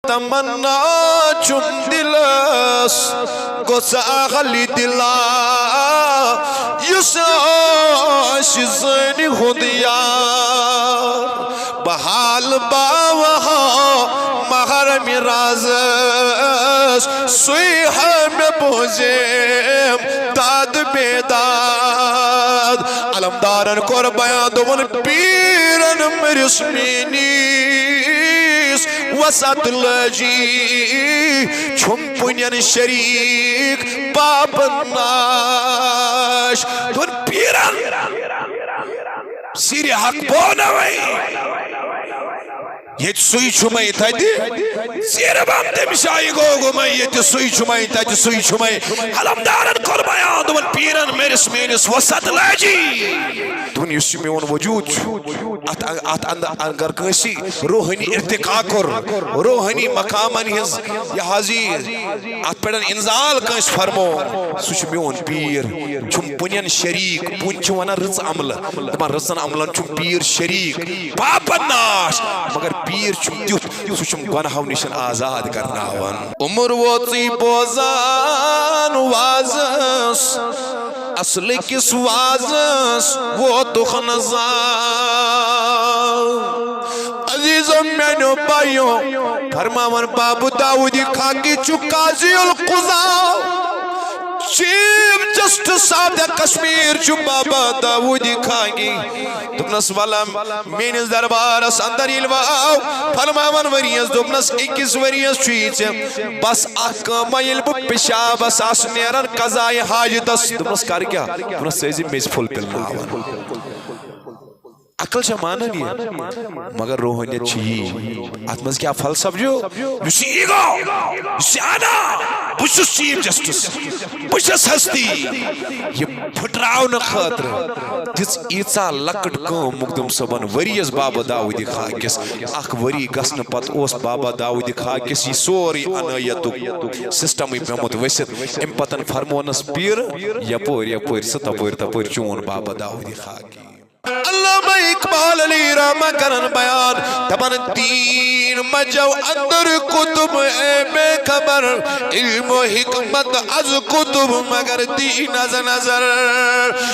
تمنا چم دلس گوسا خلی دلا یساش زنی خودیا بحال باوها مہر میرازس سوی ہم بوزیم داد بیداد علمدارن کور بیان دومن پیرن مرسمینیس وسط لجی چھمپنین شریک بابن ناش دون پیرن سیری حق بونوئی یہ سوئی چھمائی تھا دی زیر بام تمشائی گوگو میں یہ سوئی چھمائی تھا دی سوئی چھمائی علمدارن قربایان دون پیرن میرس مینس وسط لاجی دون یسی میون وجود ات اگر کنسی روحنی ارتقا کر روحنی مقامن ہز یہ حضیر ات پیڑن انزال کنس فرمو سوچ میون پیر چھم پنین شریک پن چھوانا رز عمل دمان رزن عملن چھم پیر شریک پاپا ناش مگر پیر چھم دیت سوچم گناہو نشن آزاد کرنا ون عمر ووتی بوزان وازس اصل کس وازس وہ دخنزان عزیزم مینو بائیو فرماون بابو داودی خاکی چو قاضی القضاء chief justice of the Kashmir چو بابا داودی خاکی دبنس والا مینز دربارس اندر یلواو فرماون وریز دبنس اکیس وریز چویچ بس اکم یلب پشابس آس نیرن قضائی حاجتس دبنس کار کیا دبنس سیزی میز فل پلناون عقل چھا مانا نہیں ہے مگر روحانیت چھی آتماز کیا فلسف جو یسی ایگو یسی آنا بشس چیف جسٹس بشس ہستی یہ پھٹراؤن خاطر تیس ایسا لکٹ کام مقدم صبن وریز بابا داودی خاکس اخ وری گسن پت اوس بابا داودی خاکس یہ سوری انایتو سسٹمی پیمت ویسد ام پتن فرمونس پیر یپور ستپور چون بابا داودی خاکی علامہ اقبال علی رحمہ کرن بیان تبن دین مجو اندر کتب اے بے خبر علم و حکمت از کتب مگر دین از نظر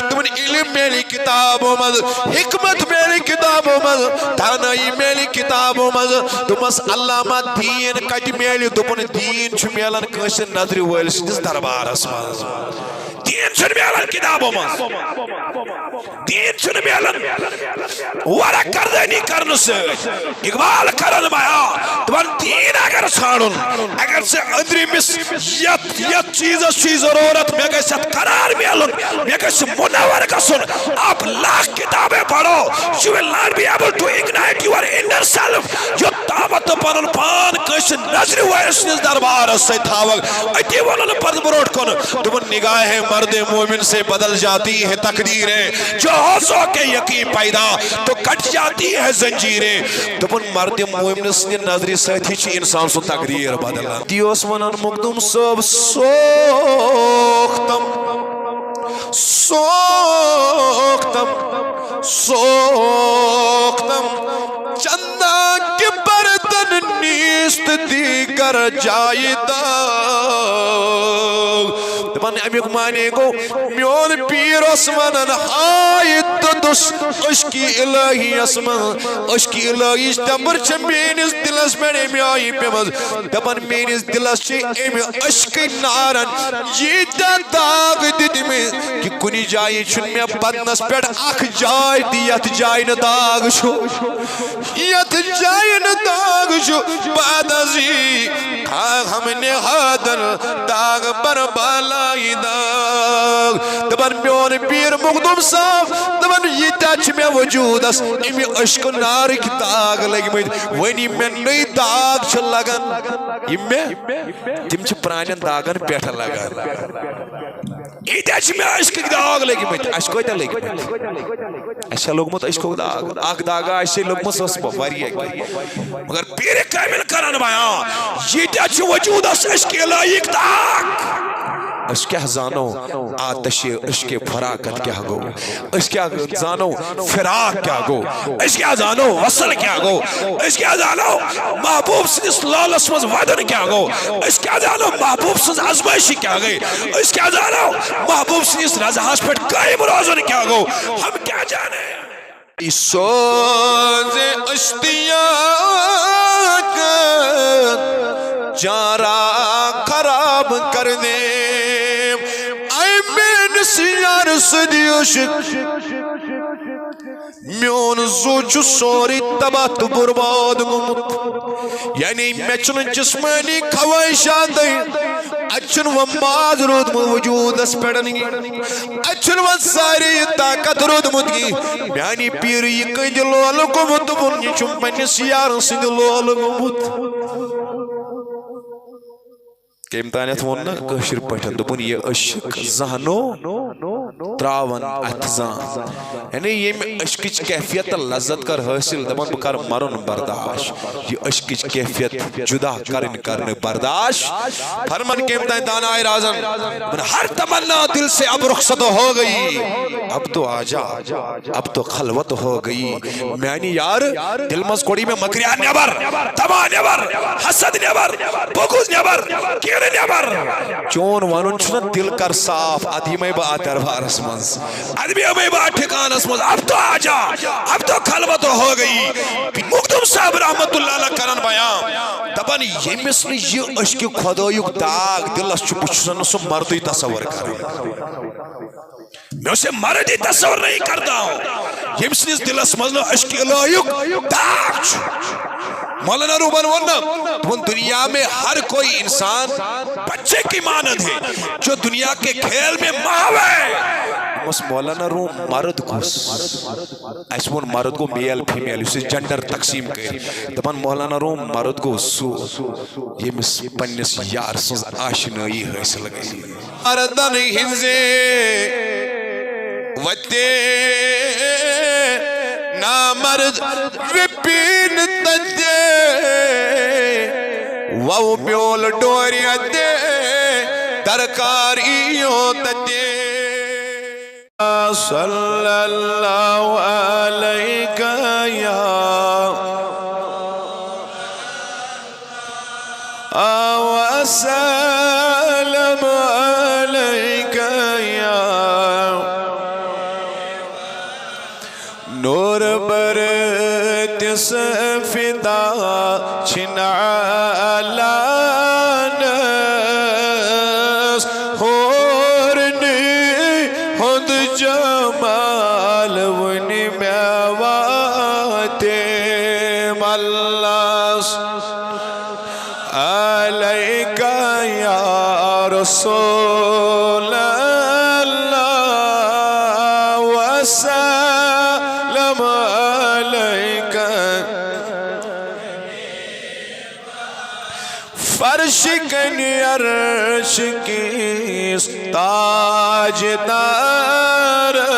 تمن علم میلی کتابوں مز حکمت میلی کتابوں مز تانائی میلی کتابوں مز تمس علامہ دین کٹ میلی تمن دین چھ میلن کنش نظر ویل سنس دربار اسمان دین چھ میلن کتابوں مز دین چھ میلن ورک کردنی کرن سے اقبال کرن بایا تمہار دین اگر چھاڑن اگر سے ادری مس یت چیز ضرورت میں کہا ست قرار میلن میں کہا منور کسن آپ لاکھ کتابیں پڑھو you will not be able to ignite your inner self جو طاقت پنن پان کش نظر ویسنس دربار سے تھاوگ اتی ونن پر بروٹ کن تمن نگاہ مرد مومن سے بدل جاتی ہے تقدیریں جو حوصوں کے یقین پیدا تو کٹ جاتی ہے زنجیریں تمن مرد مومن سے نظر ساتھی چھ انسان سو تقدیر بدلا دیوس ونن مقدم صاحب سوختم چندہ کے برتن نیست دیگر جائیدہ دبان امیق مانے گو میون پیر اسمانن حایت دس عشقی الہی اسمان عشقی الہی دبر چھ مینس دلس بڑے میں آئی پیمز دبان مینس دلس چھ امی عشقی نارن یہ داغ دید میں کہ کنی جائی چھن میں بدنس پیڑ اخ جائی دیت جائی نداغ شو یت جائی نداغ شو بعد ازی کھاگ ہم نے حادر داغ بر بالائی داغ دبن میون پیر مقدم صاحب دبن یہ تاچ میں وجود اس امی عشق نار کی داغ لگی مجھے ونی میں نئی داغ چل لگن میں تم چھ پرانین داغن پیٹھا لگن یہ تاچ میں عشق کی داغ لگی مجھے عشق ہوتا لگی مجھے ایسا لوگ مت عشق داغ آگ داغا ایسے لوگ مت سوس بواری ہے مگر پیر کامل کرن بیان یہ تاچ وجود اس عشق الہی داغ اس کیا زانو آتش عشق فراقت کیا گو اس کیا زانو فراق کیا گو اس کیا زانو وصل کیا گو اس کیا زانو محبوب سنس لالس مز ودن کیا گو اس کیا زانو محبوب سنس ازمائشی کیا گئی اس کیا زانو محبوب سنس رضاہس پر قائم روزن کیا گو ہم کیا جانے سوز اشتیاق جارا خراب کر دے اے میں نسیار صدیوش میون زوچ سوری تبات برباد گمت یعنی میں چن جسمانی خواہشان دیں اچھن و ماز رود موجود اس پیڑنگی اچھن و ساری طاقت رود مدگی میانی پیر یہ کئی دلو گمت بنی چمپنی سیار سی دلو گمت کہ امتحانیت ووننا کشر پٹھن دبن یہ عشق زہنو تراون اتزان یعنی یہ عشق کیفیت لذت کر حاصل دبن بکر مرن برداشت یہ عشق کیفیت جدا کرن برداشت فرمن کے امتحان دانا آئے رازن من ہر تمنا دل سے اب رخصت ہو گئی اب تو آجا اب تو خلوت ہو گئی میانی یار دل مز کوڑی میں مکریان نیبر تباہ نیبر حسد نیبر بغض نیبر نیبر چون وانون چھنا دل کر صاف ادھی میں با دربار اسمنز ادھی میں با ٹھکان اسمنز اب تو آجا اب تو خلوت ہو گئی مقدم صاحب رحمت اللہ علیہ کرن بیان دبن یہ مثل یہ عشق خدایوک داغ دل اس چھو پچھسن سو مردی تصور کریں میں اسے مردی تصور نہیں کرتا ہوں یہ مثل اس دل اس مزنو عشق الہیوک داغ چھو مولانا روبان ورنہ دنیا میں ہر کوئی انسان بچے کی مانند ہے جو دنیا کے کھیل میں ماوے اس مولانا روم مرد کو ایسمون مرد کو میل فیمیل اسے جنڈر تقسیم کرے دبان مولانا روم مرد کو سو یہ مس پنیس یار سنز آشنائی حاصل گئی مردن ہنزے وتے نامرد وپین تجے وو بیول ڈوری دے درکاریوں تجے صلی اللہ علیہ یا وسلم علیہ یا نور برت سفدا چھنا لانس ہورنی ہند جمال ونی میواتے ملاس علیکہ یا رسول اللہ وسلم فرش کنی عرش کی تاج دارس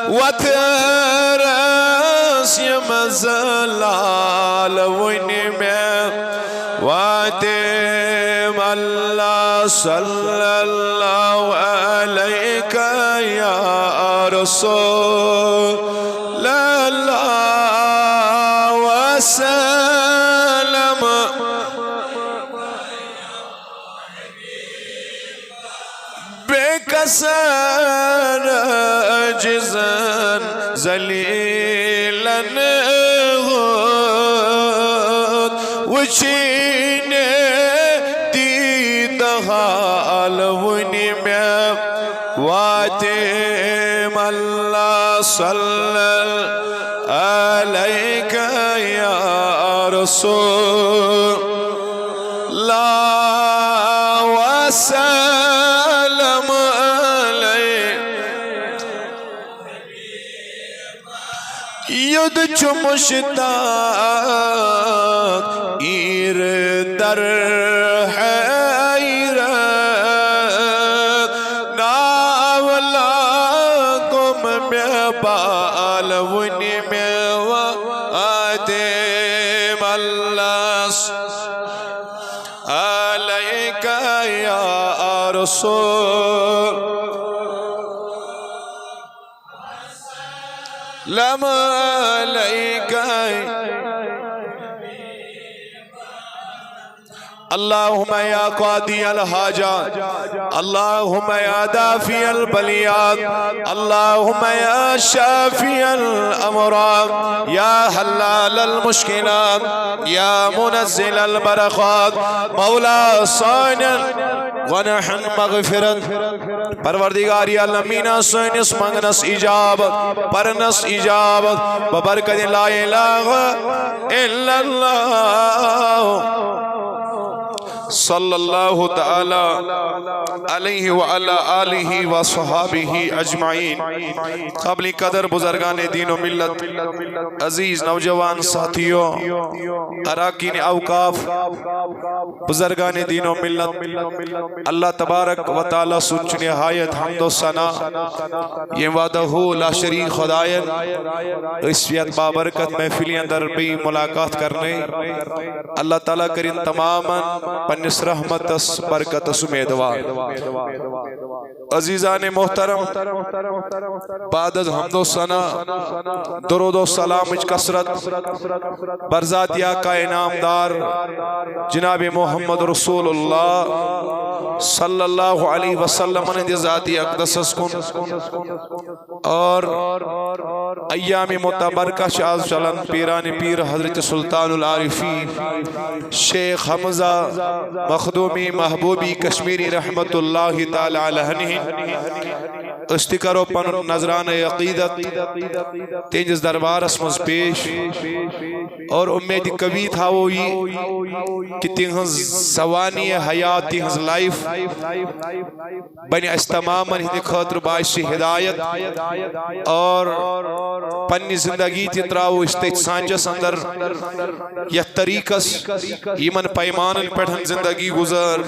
وترس یمزلال ونی میں واتم اللہ صلی اللہ علیہ یا رسول اللہ وسلم بے کسر جزن ذلیلن غد وچینے دید حال ونی میں واتم اللہ صلی علیہ یا رسول اللہ وسلم علیہ ید چو مشتاق ایر در حیرت ناولا گم میں بال ونی میں وعدم اللہ علیکہ یا رسول لما عليك اللهم يا قاضي الحاجات اللهم يا دافع البليات اللهم يا شافي الأمراض يا حلال المشكلات يا منزل البركات مولا صانع ونحن مغفرت پروردگار عالمین سینس منگنس اجابت پرنس اجابت ببرکت لا الہ الا اللہ صلی اللہ تعالی علیہ وعلا آلہ وصحابہ اجمعین. قابل قدر بزرگان دین و ملت، عزیز نوجوان ساتھیوں، اراکین اوقاف، بزرگان دین و ملت، اللہ تبارک و تعالی سنچ نہایت حمد و ثنا یہ وعدہ لا شریک خدایت اسفیت بابرکت محفلی اندر بھی ملاقات کرنے اللہ تعالیٰ کریں تماما پنس رحمت برکت سمیدوار. عزیزان محترم، بعد از حمد و ثنا درود و سلام کثرت برذات یا کا انعام دار جناب محمد رسول اللہ صلی اللہ علیہ وسلم نے ذاتی اقدس کن اور ایام متبرکہ شاز چلن پیران پیر حضرت سلطان العارفین شیخ حمزہ مخدومی محبوبی کشمیری رحمت اللہ تعالی علیہ استقرو پن نظران عقیدت تینجز دربار اسمز پیش اور امید کبھی تھا وہی کہ تینہز سوانی حیات تینہز لائف بنی استماما ہندی خاطر باعث ہدایت اور پنی زندگی تراو استیج سانجس اندر یہ طریقس ایمن پیمان پڑھن زندگی گزر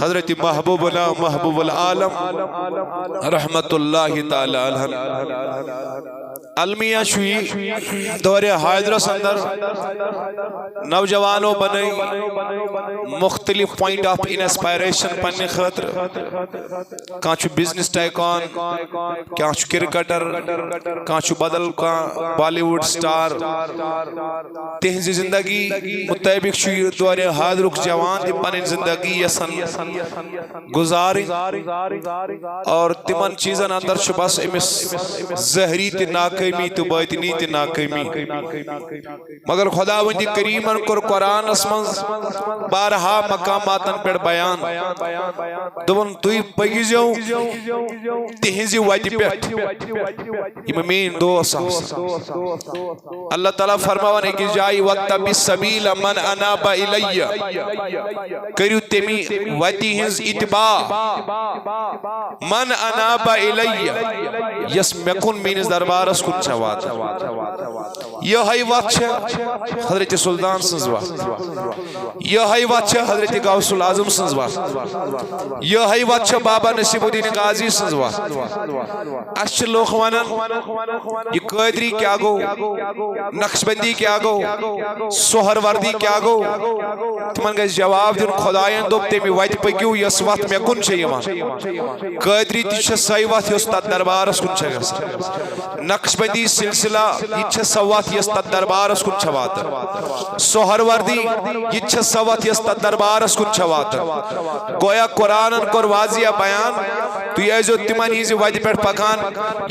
حضرت محبوب اللہ محبوب العالم رحمت اللہ تعالی علیہ المیہ شوی دور حیدرس اندر نوجوانوں بنائی مختلف پوائنٹ آف انسپائریشن پنی خاطر کانچو بزنس ٹائکون کانچو کرکٹر کانچو بدل کان بالی ووڈ سٹار تہنزی زندگی مطابق شوی دور حیدرک جوان دی پنی زندگی یسن گزاری اور تمن چیزن اندر شباس امس زہری تی ناکمی تو باطنی تی ناکمی مگر خداوندی کریمن کر قرآن اسمنز بارہا مقاماتن پر بیان دون توی پگیزیو تہنزی وادی پیٹ امامین دو اساس اللہ تعالیٰ فرماوانے کی جائی وَاتَّبِ السَّبِيلَ مَنْ أَنَابَ إِلَيَّ کریو تیمی وادی ہنز اتباع من انابا الیہ یس مکن مینز دربار اس کن چوات یہ ہائی وقت چھے حضرت سلطان سنزوات یہ ہائی وقت چھے حضرت غوث العظم سنزوات یہ ہائی وقت چھے بابا نصیب الدین غازی سنزوات اچھ لوگ ونن یہ قیدری کیا گو نقش بندی کیا گو سوہر وردی کیا گو تمن گئے جواب دن خدایان دو تیمی وائد پکیو یس وقت میں کن چھے یمان قیدری تیچھے سائی وقت یس تد دربار اس کن چھے گا نقش بندی سلسلہ یچھے سوات یس تد دربار اس کن چھوات سوہر وردی یچھے سوات یس تد دربار اس کن چھوات گویا قرآن کر واضح بیان تو یہ جو تیمان ہی سے وائد پیٹ پکان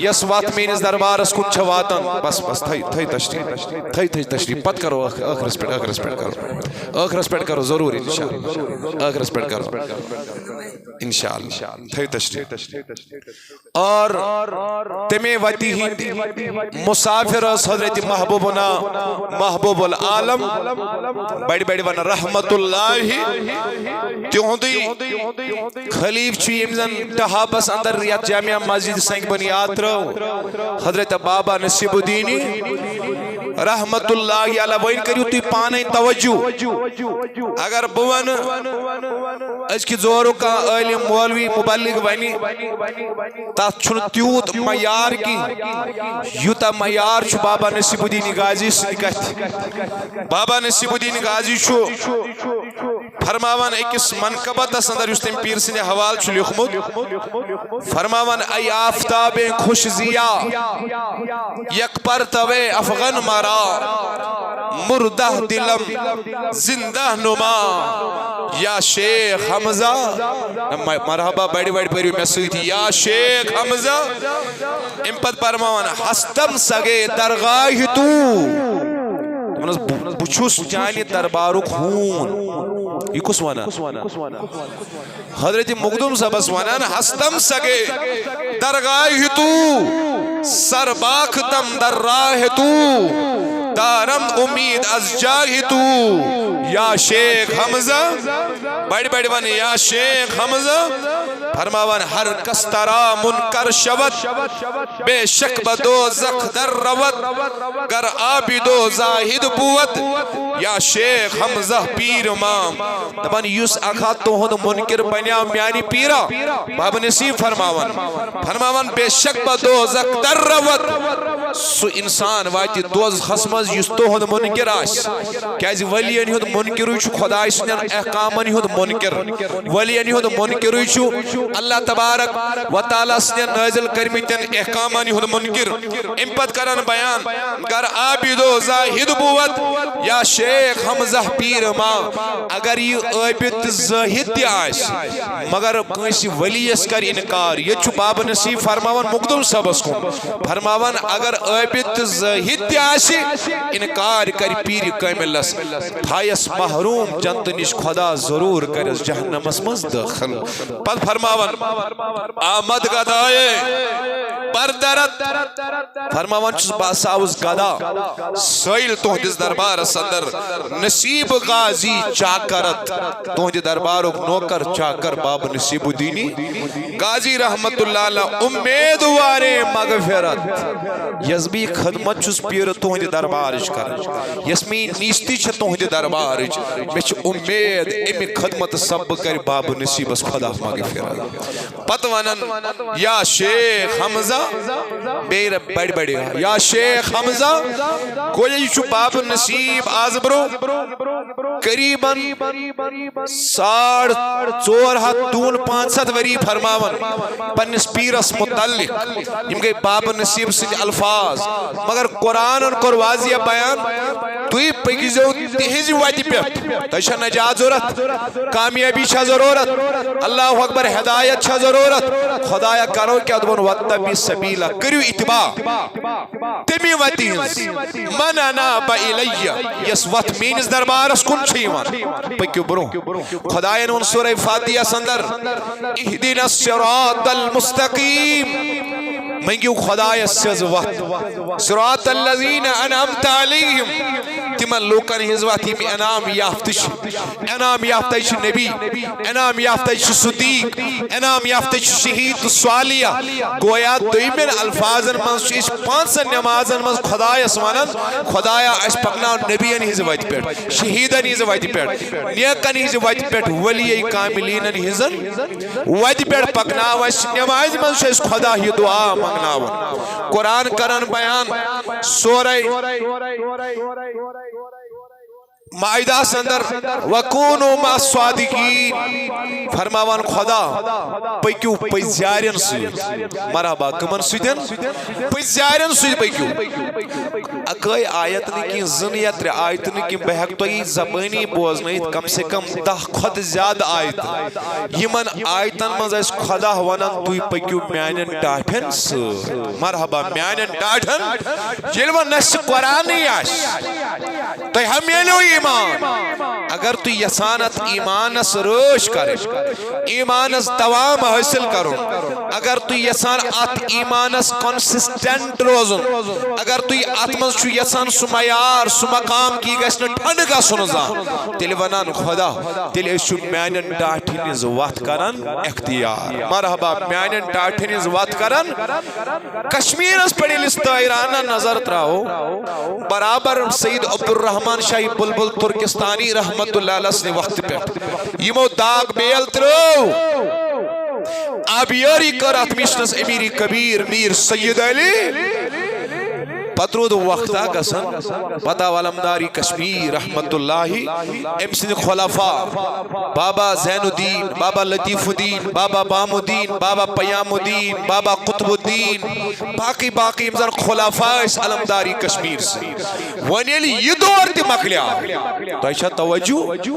یس وقت میں اس دربار اس کن چھواتن بس تھئی تشریف پت کرو آخر اسپیٹ کرو ضرور انشاءاللہ آخر اسپیٹ کرو انشاءاللہ تھئی تشریف اور تمہیں وطی ہی مسافر اس حضرت محبوبنا محبوب العالم بڑی بڑی ون رحمت اللہ تیوندی خلیف چوی امزن تحابس اندر ریاض جامعہ مسجد سنگ بنیاد رو حضرت بابا نصیب الدینی رحمت اللہ علیہ وین کریو تی پانے توجہ اگر بون اس کی زورو کا علم مولوی مبلغ ونی تا چھن تیوت معیار کی یوتا معیار چھو بابا نصیب الدین غازی سنکت بابا نصیب الدین غازی چھو فرماوان ایکس منقبت اندر یستیم پیر سنے حوال چھو لکھمت فرماوان ای آفتاب خوش زیا یک پرتوے افغان مارا مردہ دلم زندہ نما یا شیخ حمزہ مرحبا بڑی بڑی پریو میں سویتی یا شیخ حمزہ امپت پرمان ہستم سگے درگاہ تو بچوس جانی دربارو خون یہ کس وانا حضرت مقدم صاحب وانا ہستم سگے درگاہ تو سر باختم در راہ تو دارم امید از جاہ تو یا شیخ حمزہ بڑی بڑی بانی یا شیخ حمزہ فرماوان ہر کس ترا منکر شود بے شک بدو زخ در رود گر عابدو زاہد بود یا شیخ حمزہ پیر امام دبان یوس اکھا تو ہن منکر بنیا میانی پیرا باب نصیب فرماوان بے شک بدو زخ در رود سو انسان واتی دوز خسمز یوس تو ہن منکر آس کیازی ولیانی ہن منکر چھو خدا سنن احکامانی ہن منکر ولیانی ہن منکر چھو اللہ تبارک و تعالی سنن نازل کرمیتن احکامانی ہن منکر امپت کرن بیان گر عابدو زاہد بود یا شیخ حمزہ پیر ماں اگر یہ عابد زاہد دی آس مگر کسی ولی اس کر انکار یہ چھو باب نصیب فرماوان مقدم صاحب کو فرماوان اگر عابد زاہد دی آس انکار کر پیر کاملس تھائیس محروم جنت نش خدا ضرور کرس جہنم اسمز داخل پت فرماوان آمد گدائے پردرت فرماوان چس باساوز گدا سویل تہندس دربار اندر نصیب غازی چاکرت تہند دربارو نوکر چاکر باب نصیب الدینی غازی رحمت اللہ علیہ امیدوار مغفرت یزبی خدمت چس پیر تہند دربارش کر یسمی نیستی چھ تہند دربارش مچ امید امی خدمت سب کر باب نصیب اس خدا مغفرت پتوانن یا شیخ حمزہ بیر بڑی بڑی یا شیخ حمزہ کوئی چھو باب نصیب آزبرو قریباً 450 وری فرماون پنس پیرس متعلق یم گئی باب نصیب سے الفاظ مگر قرآن ان کو واضح بیان توی پکیزو تہذی وادی پہ تشہ نجات ضرورت کامیابی چھا ضرورت اللہ اکبر ہدایت چھا ضرورت خدایا کرو کیا دبن واتبی سبیلہ کریو اتباع تمی واتیز من انا با الیہ یس وات مینز دربارس کن چھیوان پکیو برو خدایا نون سورہ فاتحہ سندر اہدنا الصراط المستقیم منگیو خدایا سیز وات صراط الذین انعمت علیہم تمن لوکن ہزواتی میں انعام یافتش انعام یافتش نبی انعام یافتش صدیق انعام یافتش شہید صالحہ گویا دویمن الفاظن من اس 5 نمازن من خدایا سمانن خدایا اس پکنا نبیین ہزواتی پیٹ شہیدن ہزواتی پیٹ نیکن ہزواتی پیٹ ولی کاملین ہزن واتی پیٹ پکنا اس نماز من اس خدا ہی دعا مانگنا قرآن کرن بیان سورہ مائدہ سندر وَكُونُوا مَا الصَّادِقِينَ فرماوان خدا پکیو پیزیارین سوید مرحبا کمن سویدن پیزیارین سوید پکیو اکائی آیت نکی زنیت ری آیت نکی بہک توی زبانی بوزنید کم سے کم 10 خود زیاد آیت یمن آیتن مز اس خدا ونن توی پکیو میانن ٹاٹھن سو مرحبا میانن ٹاٹھن جلوہ نس قرآنی آش تو ہم یہ ایمان اگر تو یسانت ایمانس روش کرے ایمانس دوام حاصل کرو اگر تو یسان ات ایمانس کنسسٹنٹ روزن اگر تو اتمنز چھو یسان سو معیار سو مقام کی گژھن ٹھنڈ گژھن زان تیل ونان خدا تیل اشو میانن ڈاٹھن ہنز وات کرن اختیار مرحبا میانن ڈاٹھن ہنز وات کرن کشمیرس پڑی لستائرانہ نظر تراؤ برابر سید عبدالرحمن شاہی بلبل ترکستانی رحمت اللہ علیہ نے وقت پہ یمو داغ بیل ترو آبیاری کر اتمیشنس امیری کبیر میر سید علی پترود وقتا گسن پتا والمداری کشمیر رحمت اللہ امسن خلفاء بابا زین الدین بابا لطیف الدین بابا بام الدین بابا پیام الدین بابا قطب الدین باقی امزن خلفاء اس علمداری کشمیر سے ونیلی یہ دور تی مکلیا تو ایشا توجہ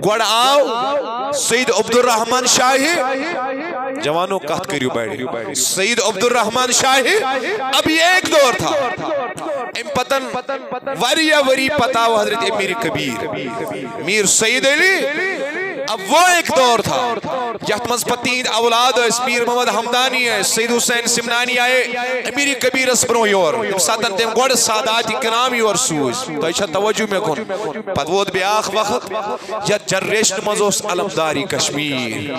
گوڑ آو سید عبدالرحمن شاہی جوانوں کہت کریو بیڑی سید عبدالرحمن شاہی اب یہ ایک دور تھا ام پتن وری پتاو حضرت امیر کبیر میر سید علی اب وہ ایک دور تھا یحتمز پتین اولاد اس میر محمد حمدانی ہے سید حسین سمنانی آئے امیر کبیر اسبروں یور ساتن تیم گوڑ ساداتی کنام یور سوز تو ایچھا توجہ میں کن پدوود بیاخ وقت یا جنریشن مزوس علمداری کشمیر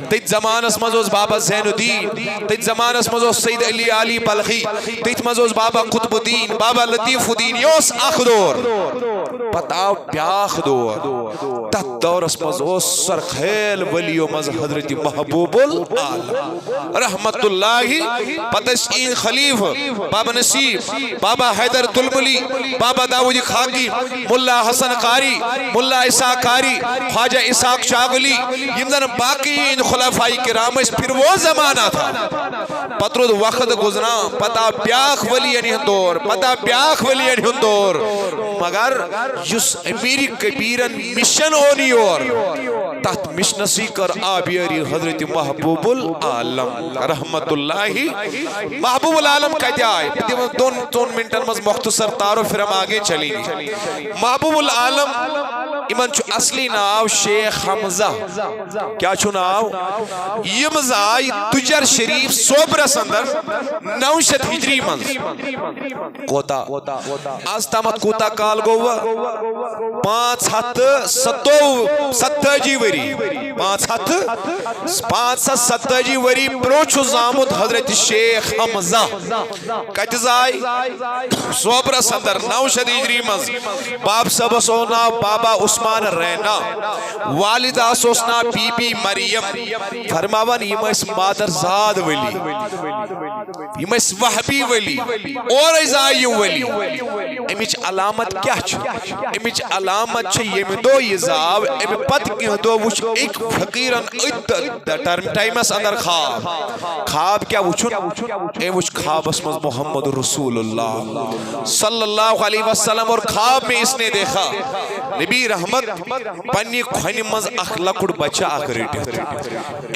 تیت زمانس مزوس بابا زین الدین تیت زمانس مزوس سید علی علی بلخی تیت مزوس بابا قطب الدین بابا لطیف الدین یوس اخ دور پتاو بیاخ دور تت دورس مزوس سرخیل ولیو مز حضرت محبوب العالم رحمت اللہ پتشین خلیف بابا نصیب بابا حیدر دلملی بابا داود خاکی ملا حسن قاری ملا اسحاق قاری خواجہ اسحاق شاغلی یمدن باقی ان خلفائی کرام اس پھر وہ زمانہ تھا پترود وقت گزرا پتا بیاخ ولی ہندور پتا بیاخ ولی ہندور مگر جس امیری کبیرن مشن ہونی اور تحت مشنسی کر آبیاری حضرت محبوب العالم رحمت اللہ محبوب العالم کہتے آئے دون منٹن مز مختصر تارو پھر ہم آگے چلیں گے محبوب العالم ایمان چو اصلی ناو شیخ حمزہ کیا چو ناو یہ مزائی تجر شریف سوبر سندر 900 ہجری منز کوتا آستامت کوتا کال گوہ 570 وری 570 وری پروچو زامت حضرت شیخ حمزہ کتزائی سوبر سندر 900 ہجری منز باب سب سونا بابا عثمان رینا والدہ سوسنا بی بی مریم فرماوان یہ اس مادر زاد ولی یہ اس وحبی ولی اور ازائی ولی امیچ علامت کیا چھو امیچ علامت چھو یہ میں دو یہ زاو امی پت کی دو وچ ایک فقیرن ٹائمس اندر خواب کیا وچھن اے وچ خواب اسمز محمد رسول اللہ صلی اللہ علیہ وسلم اور خواب میں اس نے دیکھا نبی رحمت پنی کھنی مز اخ لکڑ بچہ آکھ ریٹے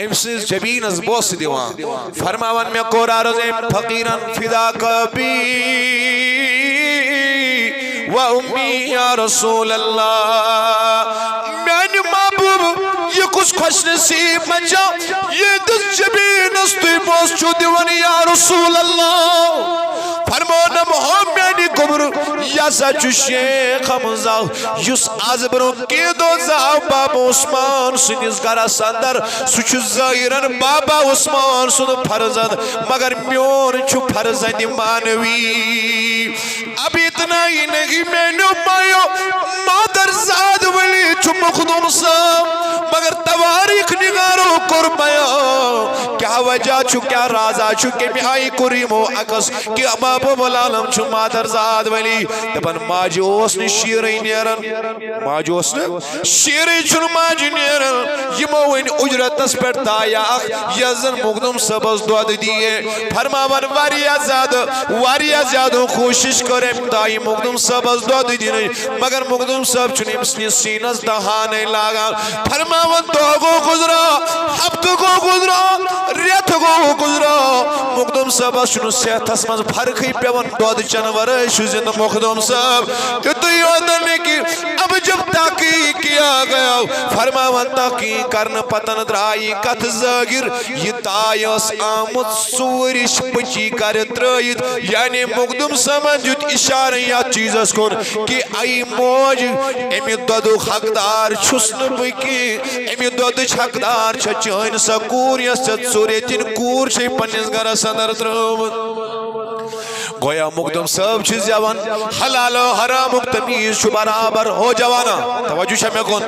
امسیز جبین از بوس دیوان فرماوان میں قرار زیم فقیرن فدا کبی و امی یا رسول اللہ میانی محبوب یہ کچھ خوش نصیب بچہ یہ دس جبین از توی بوس چھو دیوان یا رسول اللہ فرمانا محمدی کبر یا سچ شیخ حمزہ یس آزبروں کے دو زاو بابا عثمان سنیز گرہ سندر سچ ظاہرن بابا عثمان سن فرزند مگر میون چھو فرزند مانوی اب اتنا ہی نہیں میں نے پایا مادر زاد ولی چھو مخدوم سام مگر تواریخ نگارو قربایا کیا وجہ چھو کیا رازہ چھو کہ میں آئی کریمو اکس کہ محبوب العالم چھو مادر زاد ولی دبن ماجوس نے شیریں نیرن ماجوس نے شیریں چھو ماجی نیرن یہ موین اجرت اس پر دایا یزن مقدم سبز دعا دیئے فرماون واریا زیادہ کوشش کرے دائی مقدم سبز دعا دیئے مگر مقدم سب چھنے مسنی سینس دہانے لاغا فرماون دعا کو گزرا ہفتہ کو گزرا ریت ریت گو گزرا مخدوم صاحب چھُنہٕ صحتس منٛز فرقٕے پیوان دۄد چٮ۪نہٕ ورٲے چھُ زندٕ مخدوم صاحب یُتُے یوت نہٕ کہ اب جب تحقیق کیا گیا فرماوان تحقیق کرنہٕ پتہٕ درٛایہِ کتھ ظٲہِر یہ تاے ٲس آمٕژ ژوٗرِش پٔچی کرِ ترٛٲیِتھ یعنی مخدوم صاحبن دیُت اِشارٕ یتھ چیٖزس کُن کہ اے موج امہِ دۄدُک حقدار چھُس نہٕ بہٕ کینٛہہ امہِ دۄدٕچ حقدار چھےٚ چٲنۍ سۄ کوٗر یۄس ژےٚ ژوٗرِتِن کوٗر چھے پننِس گرس اندر ترٲومٕژ گویا مخدوم صاحب چھِ زیوان حلال و حرامُک تمیٖز چھُ برابر ہو جوانا توجہ چھا مےٚ کُن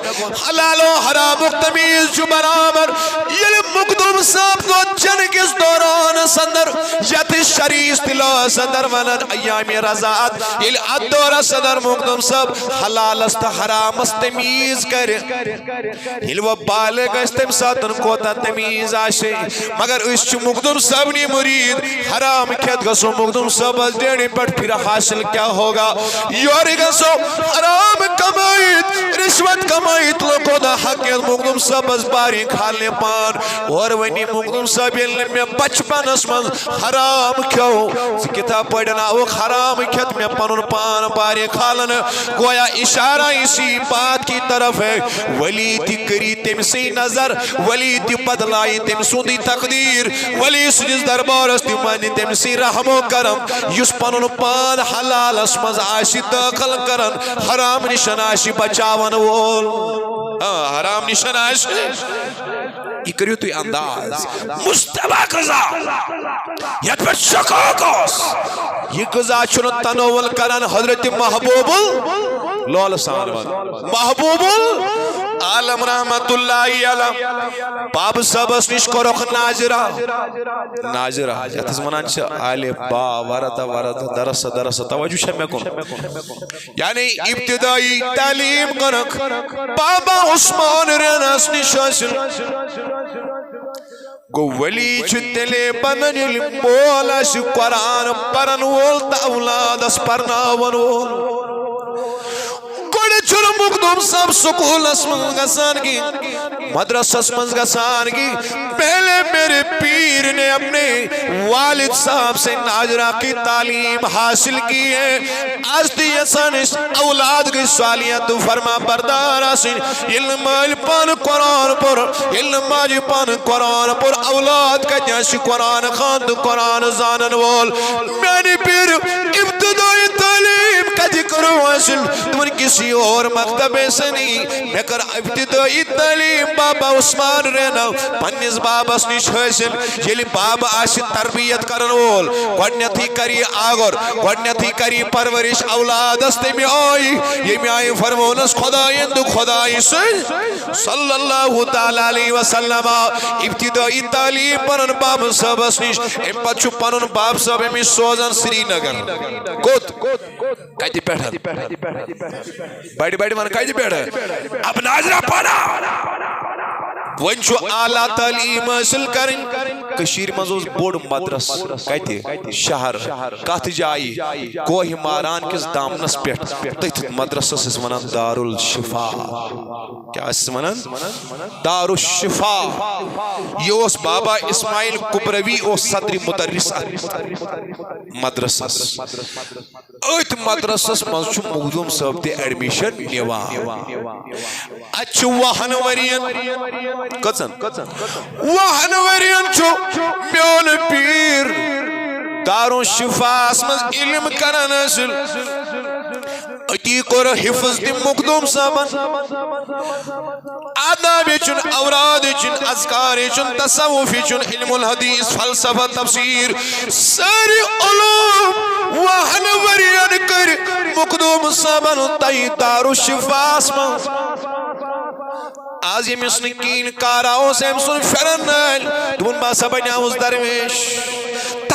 حلال و حرامُک تمیٖز چھُ برابر ییٚلہِ مخدوم صاحب دۄد چٮ۪نہٕ کِس دورانس اندر یتھ شرعی اصطلاحس اندر ونان ایامِ رضاعت ییٚلہِ اتھ دورس اندر مخدوم صاحب حلالس تہٕ حرامس تمیٖز کرِ ییٚلہِ وۄنۍ بالغ گژھِ تمہِ ساتہٕ کوتاہ تمیٖز آسہِ مگر أسۍ چھِ مخدوم صاحبنی مُریٖد حرام کھٮ۪تھ گژھو مخدوم صاحبس ڈیڑی پٮ۪ٹھ پھر حاصل کیا ہوگا یورٕ گژھو حرام کمٲیِتھ رشوت کمٲیِتھ لوکو دا حقیت مخدوم صاحبس باری کھالنہِ پان اور ونی مخدوم صاحب ییٚلہِ نہٕ مےٚ بچپنس منٛز حرام کھیو ژٕ کِتھا پٲٹھۍ آوُکھ حرام کھٮ۪تھ مےٚ پنُن پان باری کھالنہٕ گویا اشارہ اسی بات کی طرف ہے ولی تہِ کٔری تٔمۍ سٕے نظر ولی تہِ بدلایہِ تٔمۍ سُنٛدٕے تقدیٖر ولی سٕنٛدِس دربارس تہِ مانہِ تٔمۍ سٕے رحم و کرم یُس پنُن پان حلالس منٛز آسہِ دٲخل کران حرام نِشن آسہِ بچاون وول حرام نِشن آسہِ یہ کریو تُہۍ انداز مشتبہ غذا یتھ پٮ۪ٹھ شکوک اوس یہ غذا چھُنہٕ تناول کران حضرت محبوب لول سان محبوب عالم رحمت اللہ علیہ باب صاحبس نش کوٚرُکھ ناظرہ یتھ ونان چھِ الف با ورد درس توجہ چھا مےٚ کُن یعنی ابتدائی تعلیم کٔرٕکھ بابا عثمان رینس نش حٲصِل گو ولی چھُ تیٚلے بنان ییٚلہِ مول آسہِ قرآن پرن وول تہٕ اولادس پرناون وول چھُنہٕ مخدوم صاحب سکولس منٛز گژھان کی مدرسس منٛز گژھان کی پہلے میرے پیر نے اپنے والد صاحب سے ناظرہ کی تعلیم حاصل کی ہے آج تھی یسان اس اولاد کی سوالیت فرما بردار آسن علم پان قرآن پر علم پان قرآن پر اولاد کا جیسی قرآن خاند قرآن زانن وول میں نے پیر ابتدائی تعلیم کا ذکر حاصل تمہیں کسی اور مکتب سے نہیں میں کر ابتدائی تعلیم بابا عثمان رہنا پنیز بابا نش حاصل یلی بابا آسی تربیت کرن وول گوڑنیتی کری آگر گوڑنیتی کری پرورش اولاد استے میں آئی یہ میں آئی فرمونس خدایند خدای سے صلی اللہ تعالی علیہ وسلم ابتدائی تعلیم پرن بابا صاحب نش ام پچھو پنن باب صاحب میں سوزن سری نگر کوت کہتی پیٹھا بڑی بڑی من کہتی پیٹھا اب ناظرہ پانا وۄنۍ چھُ اعلیٰ تعلیٖم حٲصِل کَرٕنۍ کٔشیٖرِ منٛز اوس بوٚڑ مدرس کتہِ شہر کتھ جایہِ کوہِ ماران کِس دامنس پٮ۪ٹھ تٔتھۍ مدرسس ٲسۍ ونان دارالشفا کیٛاہ ٲسۍ ونان دارالشفا یہِ اوس بابا اسماعیل کُبروی اوس صدرِ مدرس مدرسس أتھۍ مدرسس منٛز چھُ مخدوم صٲب تہِ ایڈمِشن نِوان اتہِ چھُ وُہن ؤرین کٔژن وُہن ؤرین چھُ میون پیٖر دارالشفاس منٛز علم کران حٲصِل أتی کوٚر حفظ تہِ مخدوم صٲبن آداب چھُن اوراد چھُن اذکار چھُن تصوف چھُن علم الحدیث فلسفہ تفسیر سٲری علوم وُہن ؤرین کٔرۍ مخدوم صٲبن تہِ دارالشفاس منٛز آز ییٚمِس نہٕ کِہیٖنۍ کارا اوس أمۍ سُنٛد پھِرن نٲلۍ دوٚپُن بہٕ ہسا بنیاوُس درویش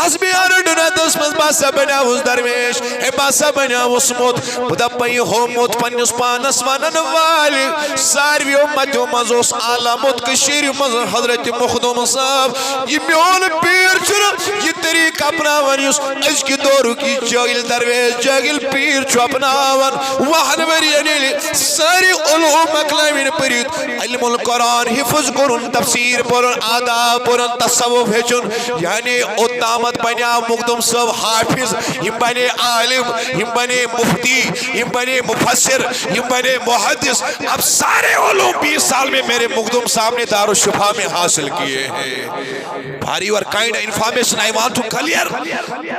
تسبیح ڈنتس مز باسا بنیاوس درویش اے باسا بنیاوس موت بدا پئی ہو موت پنس پانس ونن والی ساروی امتیو مزوس عالمت کشیر مز حضرت مخدوم صاحب یہ میون پیر چھر یہ طریق اپناون یس از کی دورو کی جاگل درویش جاگل پیر چھو اپناون وحن ورینیلی ساری علوم اکلامین پرید علم القرآن حفظ کرن تفسیر پرن آداب پرن تصوف ہچن یعنی اتامت بنیا مقدم صاحب حافظ یہ بنے عالم یہ بنے مفتی یہ بنے مفسر یہ بنے محدث اب سارے علوم 20 سال میں میرے مقدم صاحب نے دارالشفا میں حاصل کیے ہیں بھاری اور kind information I want to clear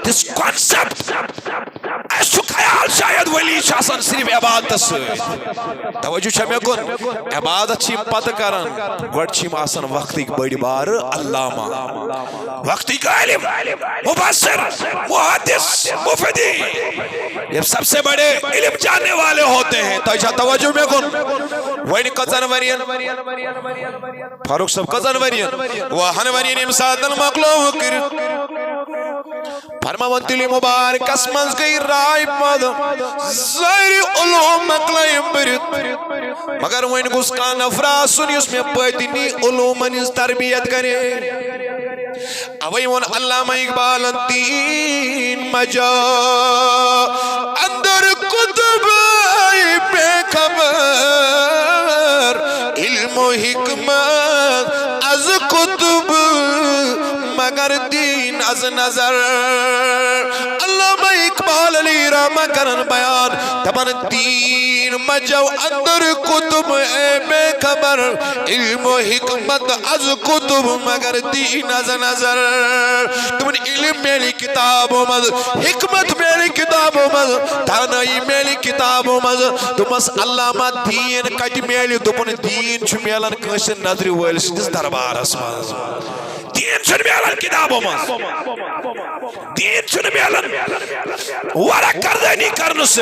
this concept ایسو خیال شاید ولی شاسن صرف عبادت سے توجہ چھمیں کن عبادت چھیم پتہ کرن گوڑ چھیم آسن وقتی بڑی بار علامہ وقتی کا علم مفسر محدث مفتی یہ سب سے بڑے علم جاننے والے ہوتے ہیں توجہ میں کن وین قزن ورین فاروق صاحب قزن ورین وحن ورین امساد المقلوب کر فرماون تلی مبارک اسمنز گئی رائی پاد زہری علوم مقلائم برد مگر وین گسکان افراد سنی اس میں پیدنی علوم انیز تربیت کرے اوئی ون علامہ اقبال تین مجا اندر کتب بے خبر علم و حکمت از کتب مگر دین از نظر علامہ اقبال علی رحمہ کرن بیان تبن دین مجو اندر کتب اے بے خبر علم و حکمت از کتب مگر دین از نظر تمن علم میری کتابوں مز حکمت میری کتابوں مز تانائی میری کتابوں مز تمس علامہ دین کٹ میلی تمن دین چھ میلن کشن نظر ویل سندس دربار اسماز دین چھن میلن کتابوں مز دین چھن میلن ورہ کردنی کرن سے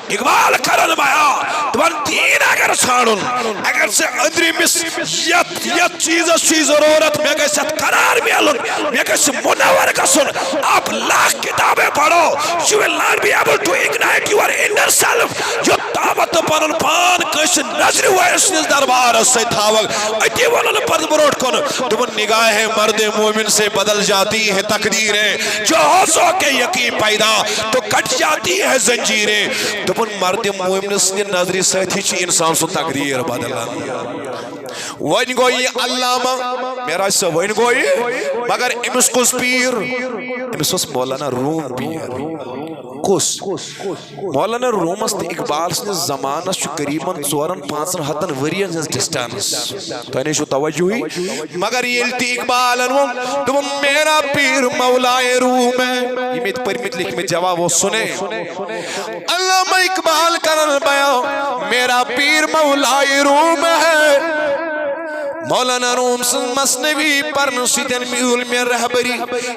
اقبال کرن بایا تمہر دین اگر چھاڑن اگر سے ادری مس یت چیز ضرورت میں کسی قرار میلن میں کسی منور کسن آپ لاکھ کتابیں پڑھو you will not be able to ignite your inner self جو طاقت پنن پان کسی نظر ویسنس دربار سے تھاوگ اٹی ونن پرد بروٹ کن تمہر نگاہ مرد مومن سے بدل جاتی ہے تقدیریں جو حوصوں کے یقین پیدا تو کٹ جاتی ہے زنجیریں تمہر مرد مومن سے نظری ساتھی چی انسان سو تقدیر بدلن وین گوئی علامہ میرا سے وین گوئی مگر امس کس پیر امس اس مولانا روم پیر کس مولانا روم است اقبال سن زمانہ چھ قریباً 4-5 ہتن ورین ہز ڈسٹانس تو انہیں شو توجہی مگر یلتی اقبال تم میرا پیر مولائے روم ہے یہ میت پرمیت لکھ میں جواب وہ سنے علامہ اقبال کرن بیاں میرا پیر مولائے روم ہے مولانا روم سن مصنوی پرن سیدن میول میں رہبری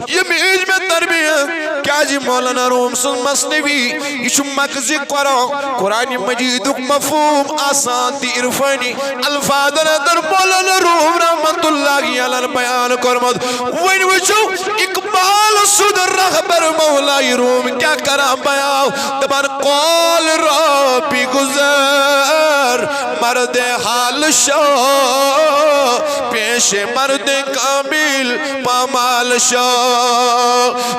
یہ میج میں تربیت کیا جی مولانا روم سن مصنوی یہ چھو مقضی قرآن مجید مفہوم آسان تی عرفانی الفاظ در مولانا روم رحمت اللہ علیہ بیان کرمد وین وچو اقبال سود رہبر مولائی روم کیا کرا بیان دبان قول ربی گزر مرد حال شو پیش مرد کامل پامال شو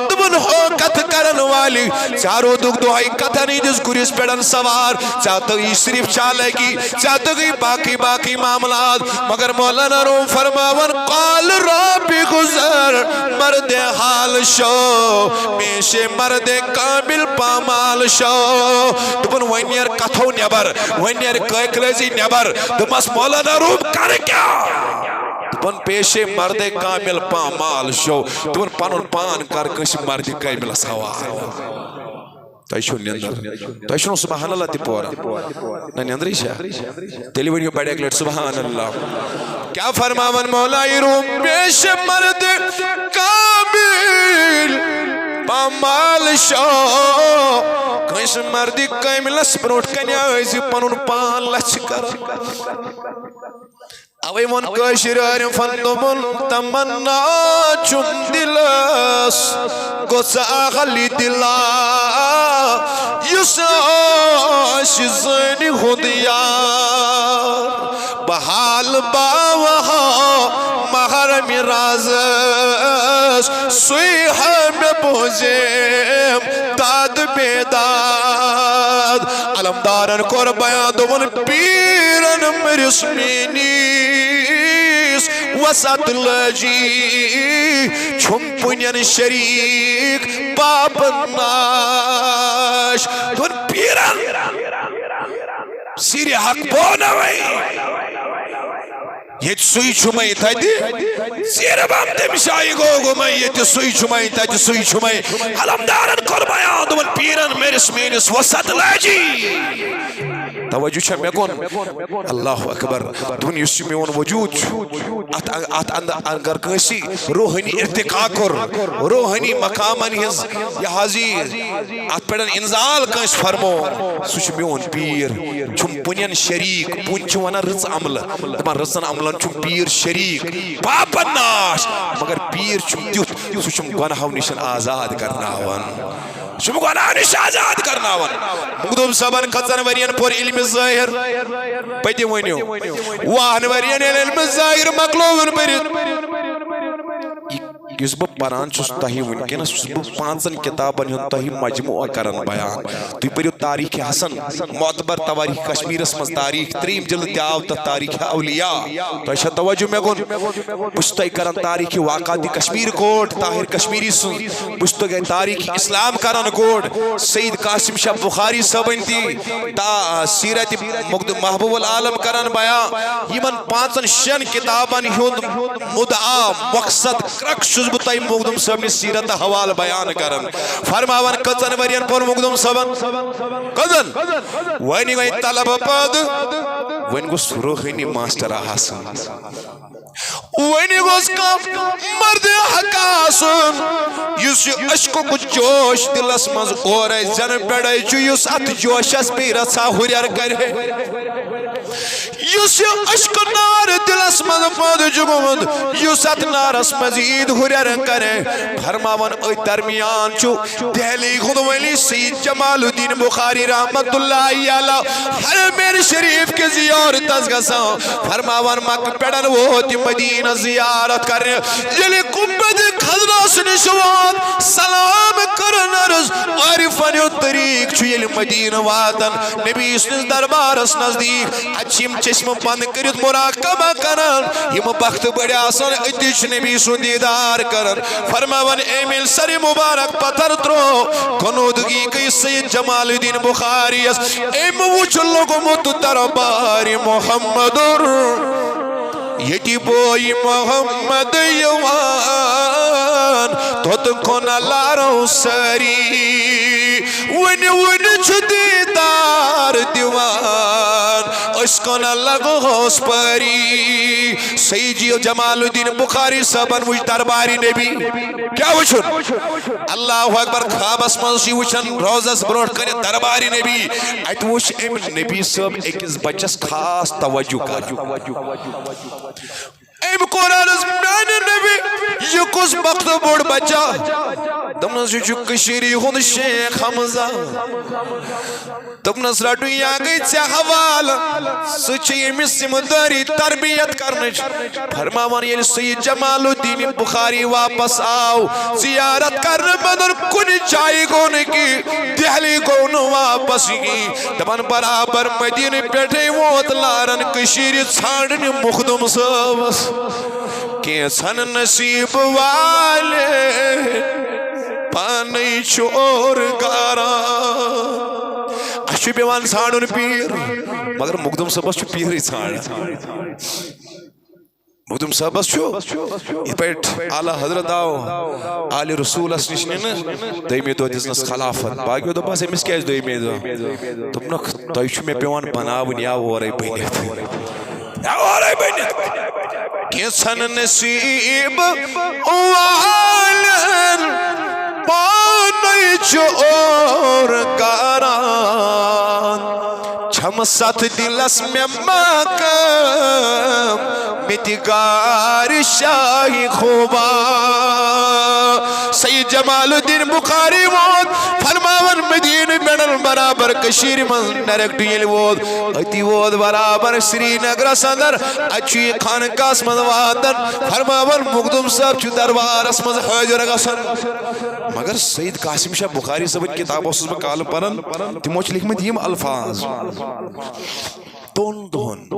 تمن ہو کت کرن والی چاروں دکھ دعائی کتنی جس گریس پیڑن سوار چاہتا ہی صرف چالے کی چاہتا ہی باقی معاملات مگر مولانا روم فرماون قال ربی گزر مرد حال شو پیش مرد کامل پامال شو تمن وینیر کتھو نیبر وینیر کلیزی نیبر تمس مولانا روم کر کیا تمن پیشے مرد کامل پامال شو تمن پانون پان کر کش مرد کامل سوار تایشو نیندر تایشو سبحان اللہ تی پورا نا نیندری شاہ تیلی ونیو بیڑے اکلیٹ سبحان اللہ کیا فرماون مولائی روم پیشے مرد کامل پامال شو کش مرد کامل سپروٹ کنیا ایسی پانون پان لچ کر اوے من کشرار فندمن تمنا چم دلس گوسا خلی دلا یساش زنی خودیار بحال باوہا مہر میرازش سوی ہم بوزیم داد بیداد علمدارن کور بیان دون پیرن مرسمینیس وسط لجی چھم پنین شریک بابناش دون پیرن سیری حق بونوئی یہ سوئی چھمائی تھا دی زیر بام تمشائی گو میں یہ سوئی چھمائی تھا دی سوئی چھمائی علمدارن قربایان دون پیرن میرس مینس وسط لاجی توجہ چھا میں کون اللہ اکبر دون یسی میں وجود اگر کنسی روحنی ارتقا کر روحنی مقامن ہز یا حضیر ات پیڑن انزال کنس فرمو سوچ میون پیر چھم پنین شریک پن چھوانا رز عمل دمان رزن عملن چھم پیر شریک پاپا ناش مگر پیر چھم دیت سوچم گناہو نشن آزاد کرنا ون شما گناہ نش آزاد کرنا ون مقدوم صاحبان کھتن ورین پور علم ظاہر پیتی ونیو واہن ورین علم ظاہر مقلوبن پرید یس بہ پران چھس تہی ونکینس چھس بہ پانچن کتابن ہن تہی مجموعہ کرن بیان تُہۍ پٔرِو تاریخ حسن معتبر تواریخ کشمیرس مز تاریخ تریم جلد تیاو تہ تاریخ اولیاء تۄہہِ چھا توجہ مےٚ گوٚن بہٕ چھُس تۄہہِ کران تاریخ واقعات کشمیر کوٹ طاہر کشمیری سُنٛد بہٕ چھُس تۄہہِ تاریخ اسلام کران کوٹ سید قاسم شاہ بخاری صٲبن تہِ سیرت محبوب العالم کران بیان یمن پانچن شین کتابن ہُنٛد مدعا مقصد کرک چھُس بہٕ تۄہہِ مخدوم صٲبنہِ سیرت حوالہ بیان کران فرماوان کٔژن ؤرین پوٚر مخدوم صٲبن کٔژن وۄنۍ گٔے طلب پد وۄنۍ گوٚژھ روحٲنی ماسٹر آسُن وۄنۍ گوٚژھ کانٛہہ مرد حق آسُن یُس یہِ عشقُک جوش دلس منٛز اورے زن پٮ۪ٹھے چھُ یُس اتھ جوشس بیٚیہِ رژھا ہُریر کرِ یُس یہِ عشق نار دلس منٛز پٲدٕ چھُ گوٚمُت یُس اتھ نارس مزید ہُریر کرِ فرماوان أتھۍ درمیان چھُ دہلی ہُنٛد ولی سید جمال الدین بخاری رحمت اللہ علیہ حرمین شریف کے زیارتس گژھان فرماوان مکہ پٮ۪ٹھ ووت مدینہ زیارت کرنہِ ییٚلہِ گُنبد خضراہس نِش ووت سلام کرن عرض عارفن ہُنٛد طریٖق چھُ ییٚلہِ مدینہ واتن نبی سٕنٛدِس دربارس نزدیٖک اتہِ چھِ یِم چشمہٕ بنٛد کٔرِتھ مراقبہ کران یِم بختہٕ بٔڑۍ آسان أتی چھِ نبی سُنٛد دیٖدار کران فرماوان أمۍ ییٚلہِ سر مبارک پتھر ترٛوو کنودگی گٔے سید جمال الدین بخاری یس أمۍ وُچھ لوٚگمُت دربار محمد ییٚتہِ بوے محمد یِوان توٚت کھوٚن لارو سٲری وُنہِ وُنہِ چھُ دیٖدار دِوان أسۍ کھوٚن لگوس پٲری سید جمال الدین بخاری صٲبن وُچھ درباری نبی کیٛاہ وُچھُن اللہ اکبر خوابس منٛز چھِ وُچھان روزس برونٛٹھ کٔرِتھ درباری نبی اتہِ وُچھ أمۍ نبی صٲب أکِس بچس خاص توجہ کران أمۍ کوٚر عرض میانہِ نبی یہِ کُس بختہٕ بوٚڑ بچہ دوٚپنس یہِ چھُ کٔشیٖرِ ہُنٛد شیخ حمزہ دوٚپنس رٹُن یا گٔے ژےٚ حوالہٕ سُہ چھِ أمِس ذمہٕ دٲری تربیت کرنٕچ فرماوان ییٚلہِ سید جمال الدین بخاری واپس آو زیارت کرنہٕ بدل کُنہِ جایہِ گوٚو نہٕ کینٛہہ دہلی گوٚو نہٕ واپس کینٛہہ دپان برابر مدیٖنہٕ پٮ۪ٹھے ووت لارن کٔشیٖرِ ژھانڈنہِ مخدوم صٲبس کینٛژھن نصیٖب والے پانے چھُ اور گاران اَسہِ چھُ پیٚوان ژھانڈُن پیٖر مگر مخدوم صٲبس چھُ پیٖرٕے ژھانڈان مخدوم صٲبس چھُ یِتھ پٲٹھۍ اعلیٰ حضرت آو آلِ رسوٗلس نِش نِنہٕ دوٚیمہِ دۄہ دِژنس خلافت باقیو دوٚپہس أمِس کیٛازِ دوٚیمہِ دۄہ دوٚپنکھ تۄہہِ چھُ مےٚ پیٚوان بناوٕنۍ یا اورے بٔنِتھ کینٛژھن نصیٖب والٮ۪ن پانے چھُ اور کران چھم ست دلس میں مقام احتکار شاہی خوبا سید جمال الدین بخاری ووت فرماون مدینہ بیڑن برابر کشیر من ڈائریکٹ یل ووت اتی ووت برابر سری نگرس اندر اچھی خانقاہس من واتن فرماون مخدوم صاحب چھ دربارس من حاضر گژھن مگر سید قاسم شاہ بخاری صاحب کتاب اوسس بہ کالہ پران تمو چھ لکھمت یم الفاظ دون دہن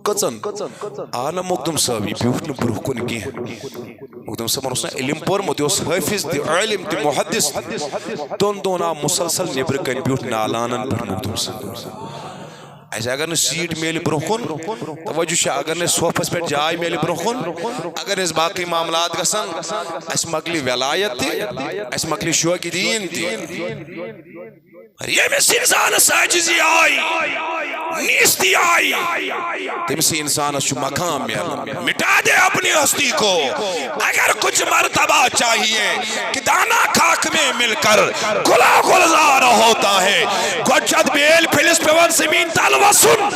کچن آل مخدوم صاحب یہ بیوٹ نہ برہ کن کی مخدوم صاحب اس نے علم پورمت اس حافظ تہ عالم تہ محدث دون دون آ مسلسل نیبر کن بیوٹ نالانن پر مخدوم صاحب ایسے اگر سیٹ میل برکن توجہ شاہ اگر صوفس پہ جائے میل برکن اگر اس باقی معاملات گسن اس مکلی ولایت تھی اس مکلی شوق دین تھی یہ میں سے انسان ساجزی آئی نیستی آئی تم سے انسان اس مقام میں مٹا دے اپنی ہستی کو اگر کچھ مرتبہ چاہیے کہ دانا خاک میں مل کر گلا گلزار ہوتا ہے گوچت بیل پھلس پیون زمین تالوسن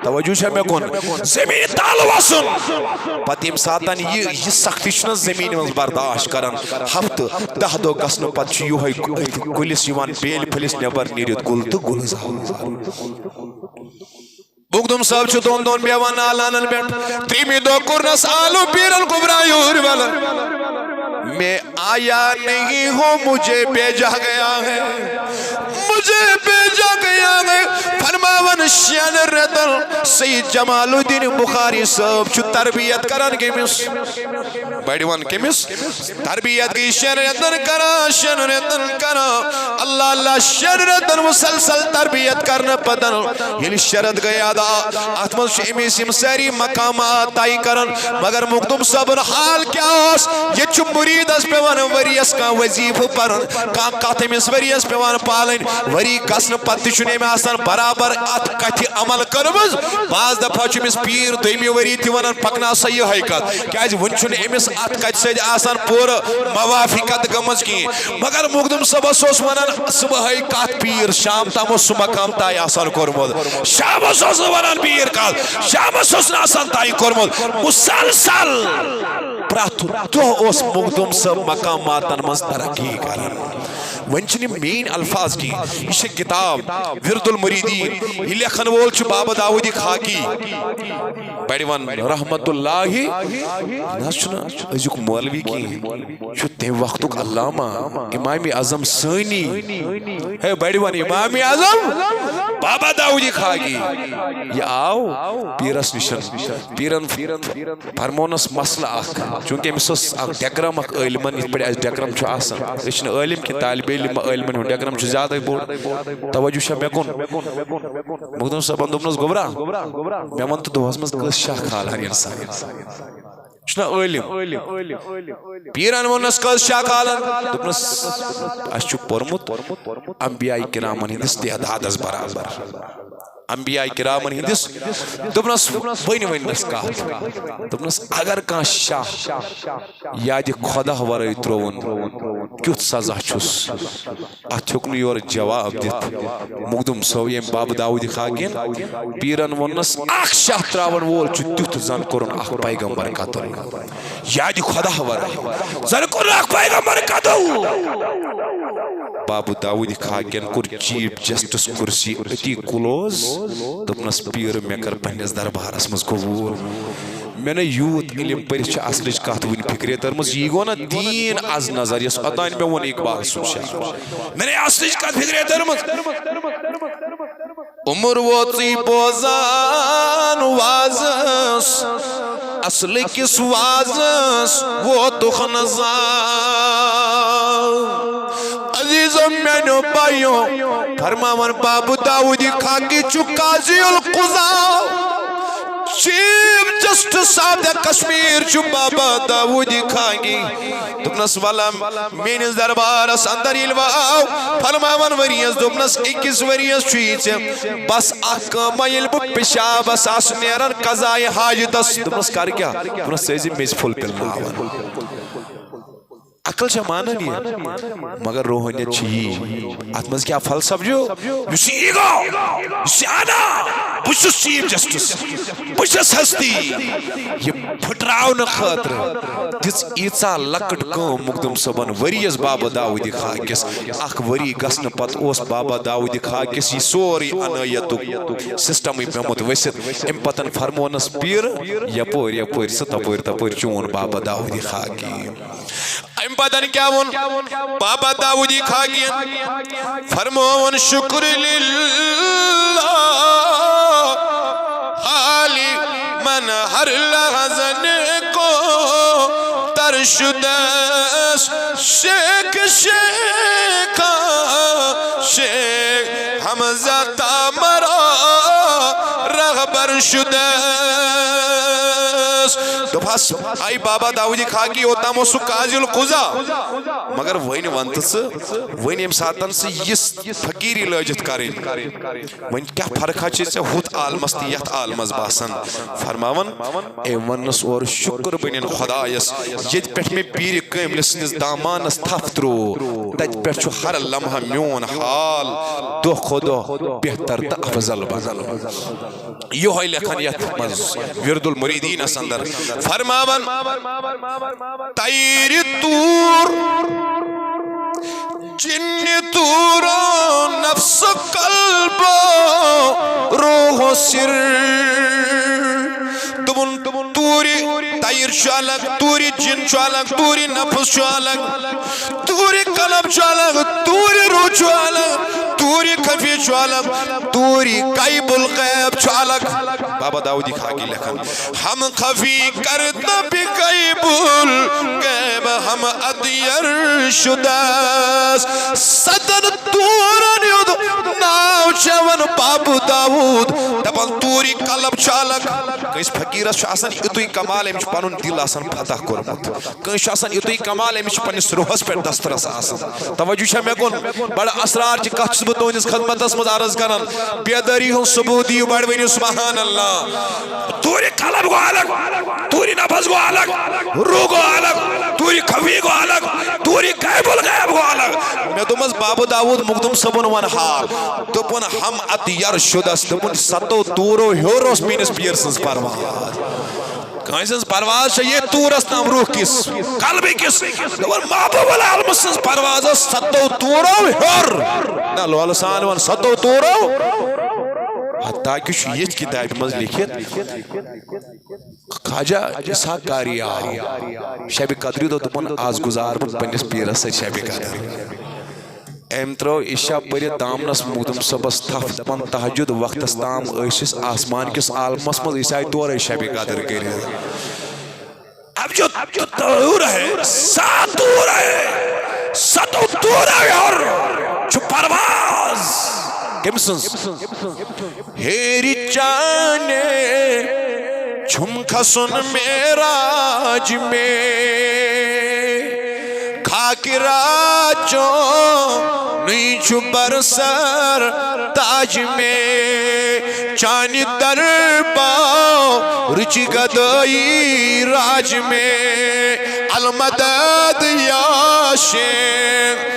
توجہ شاہ میں کن زمین تالوسن پتیم ساتن یہ سختی چھنا زمین میں برداشت کرن ہفت دہ دو گسن پت چھو ہے کلس یوان بیل پھلس نبر نیریت گل تو گلزار مخدوم صاحب چھو دون دون بیوان آلانن بیٹ تیمی دو کرنس آلو پیرن کبرایور والا میں آیا نہیں ہوں مجھے بیجا گیا ہے مجھے بیجا گیا ہے فرماون شین ردل سید جمال الدین بخاری صاحب چھو تربیت کرن کمیس بیڑیوان کمیس تربیت کی شین ردن کرا اللہ اللہ شین ردن مسلسل تربیت کرنا پدن یعنی شرد گیا دا اتمل شیمی سمساری مقامات آئی کرن مگر مخدوم صبر حال کیا اس یہ چھو مرید اس پیوان وریس کا وزیف پرن کاتمیس وریس پیوان پالن وری گسن پتی چنے میں آسان برابر ات کتی عمل کرمز باز دفعہ چمیس پیر دویمی وری تیوانن پکنا صحیح حقیقت کیا جی ونچن امیس ات کتی سے آسان پور موافقت گمز کی مگر مخدوم صبح سوس ونن صبح کات پیر شام تامو سمکام تائی آسان کرمد شام سوس ونن پیر کات شام سوس آسان تائی کرمد مسلسل پراتو تو اس مخدوم صاحب مقاماتن مز ترقی کرن ونچنی مین الفاظ کی یہ کتاب ورد المریدین یہ لکھن وول چھ بابا داودی خاکی بیڑیوان رحمت اللہ ناسچنا ازیک مولوی کی چھو تیم وقتک علامہ امام اعظم سانی ہے بیڑیوان امام اعظم بابا داودی خاکی یہ آو پیرس نشن پیرن فرمونس مسئلہ آکھ چونکہ امسوس ڈیگرام اک علمن اس پڑے از ڈیگرام چھو آسن اشن علم کی طالب علم علمن ہوں ڈیگرام چھو زیادہ بوڑ توجہ شاہ میں کن مخدوم صاحب اندومنس گبرا میں من تو دوہز مز کس شاہ کھال ہر انسان چھنا علم پیران ونس کس شاہ کھالن دوپنس اشچو پرمت انبیاء کرامن ہندس تعداد از برابر انبیاء کرامن ہندس دوپنس بین ونس کات دوپنس اگر کان شاہ یاد خدا ورائی ترون کیت سزا چھس اتھوکن یور جواب دیت مخدوم صاحب باب داودی خاکین پیرن ونس اخ شاہ تراون وول چھ تیت زن کرن اخ پیغمبر قتل یاد خدا ورائی زن کرن اخ پیغمبر قتل باب داودی خاکین کر چیف جسٹس کرسی اتی کلوز دوپنس پیر میں کر پنیس دربارس مز قبول میں نے یوت علم پرچ اصلچ کات ون فکر ترمز یہ گو نا دین از نظر یس اتان میں ون اقبال سن شاہ میں نے اصلچ کات فکر ترمز عمر ووتی بوزان وازس اصل کس وازس وہ تخنزان عزیزم مینو بائیوں فرماون باب داودی خاکی چکازی القضاء چیف جسٹس صاحب دے کشمیر چو بابا داودی خاکی دبنس والا مینز دربارس اندر علواؤ فرماون وریز دبنس اکیس وریز چویچے بس اکا مائل بو پشابس آس نیرن قضائی حاجتس دبنس کار کیا دبنس سیزی میز فل پل ناون عقل چھ مانن یہ مگر روحانیت چھ یہ ات مز کیا فلسفہ جو یس ایگو یس انا بس چیف جسٹس بس ہستی یہ پھٹراؤن خاطر دس ایژا لکٹ کم مقدم صبن وریس بابا داؤد خاکس اخ وری گسن پت اس بابا داؤد خاکس یہ سوری عنایت سسٹم پیمت ورست ام پتن فرمونس پیر یپور یپور ستپور تپور چون بابا داؤد خاکی ام پتن کیا ون بابا داؤد خاکی فرمون شکر للہ حالی من ہر لحظن کو ترشدس شیخ شیخا شیخ حمزہ تامرا رغبر شدس دفاس آئی بابا داؤدی خاکی ہوتا موسو قاضی القضا مگر وین وانتس وین ام ساتن سے یس فقیری لجت کریں وین کیا فرقہ چیز ہوت عالمس تیت عالمس باسن فرماون اے ونس اور شکر بنین خدایس ید پیٹ میں پیر کم لسنس دامانس تفترو تج پیٹ چھو ہر لمحہ میون حال دو خودو بہتر تا افضل بزل یہ ہوئی لکھن یت مز ورد المریدین اسندر فرماون تیر تور جن تور نفس قلب روح سر تمن توری تیر چالک توری جن چالک توری نفس چالک توری قلب چالک توری روح چالک توری خفی چالک توری قیب الغیب چالک بابا داؤدی خاکی لکھن ہم خفی کرتا بھی قیب الغیب ہم ادیر شداس صدن تورن یود ناو چون بابو داود دبل توری قلب چالک کس فقیرس چھ آسان اتوی کمال امچ پانون دل آسان فتح کرمت کس آسان اتوی کمال امچ پنس روحس پر دسترس آسان توجہ چھ میں کن بڑا اسرار چھ کچھ بتونس خدمت اس مز عرض کرن بیداری ہوں ثبوتی بڑھ ونی سبحان اللہ توری قلب کو الگ توری نفس کو الگ روح کو الگ توری خفی کو الگ توری غیب الغیب کو الگ میں تمس بابو داود مقدم صبن ون حال دپن ہم اتیر شدس دپن ستو تورو ہیروس مینس پیرسنس پرواز کائنسنس پرواز چھ یہ تورس نام روح کس قلبی کس دپن محبوب العالم سنس پرواز ستو تورو ہیر نا لو لسان ون ستو تورو حتیٰ کہ یہ کتاب مز لکھت خواجہ اسحاق کاری آئی شب قدری دو دپن آز گزار پنس پیرس سے شب قدری ایم ترو عشاء پرت دامنس مقدم صبس تھف دپن تہجد وقتس تام ٲسِس آسمان کس عالمس مز عیسائی تورے شب قدر کٔرِتھ اب جو تور ہے سات تور ہے ستو تور ہے اور چھو پرواز کم سنس ہیری چانے چھم کھسن میراج میں کھاکی راجوں نہیں چھو برسر تاج میں چانی درباؤ رچی گدائی راج میں المدد یا شیخ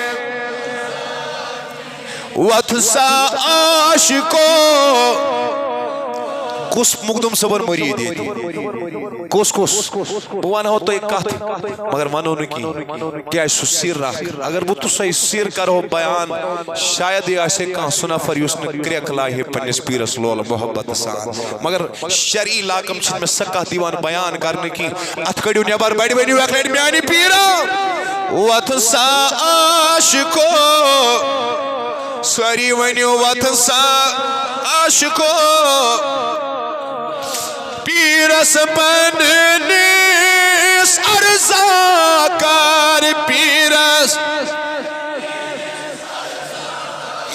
واتسا عاشقو کس مقدم صبر مرید ہے کس بوان ہو تو ایک کہت مگر منو نکی کیا اس سیر رکھ اگر وہ تو صحیح سیر کرو بیان شاید یہ ایسے کہاں سنفر یوس نے کریک لائی پنیس پیرس لول محبت سان مگر شرعی لاکم چھن میں سکا دیوان بیان کرنے کی اتکڑیو نیبار بیڑی بیڑی ویکلیٹ میانی پیرا واتسا عاشقو سوری ونیو واتسا عاشقو پیرس پننیس ارزاکار پیرس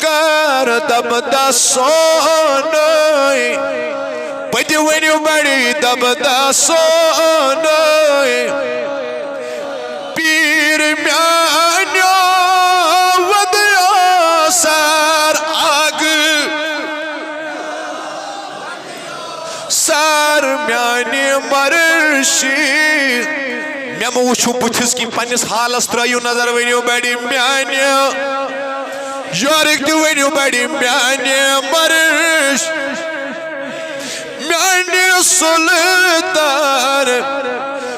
کر دب دا سونائی پتی ونیو بڑی دب دا سونائی پیر میانیو ودیا سار آگ سار میانی مرشی مے موچھو بتھس کی پنس حالس ترایو نظر ونیو بڑی میانہ یورک تہ ونیو بڑی میانہ مرش میانہ سلطان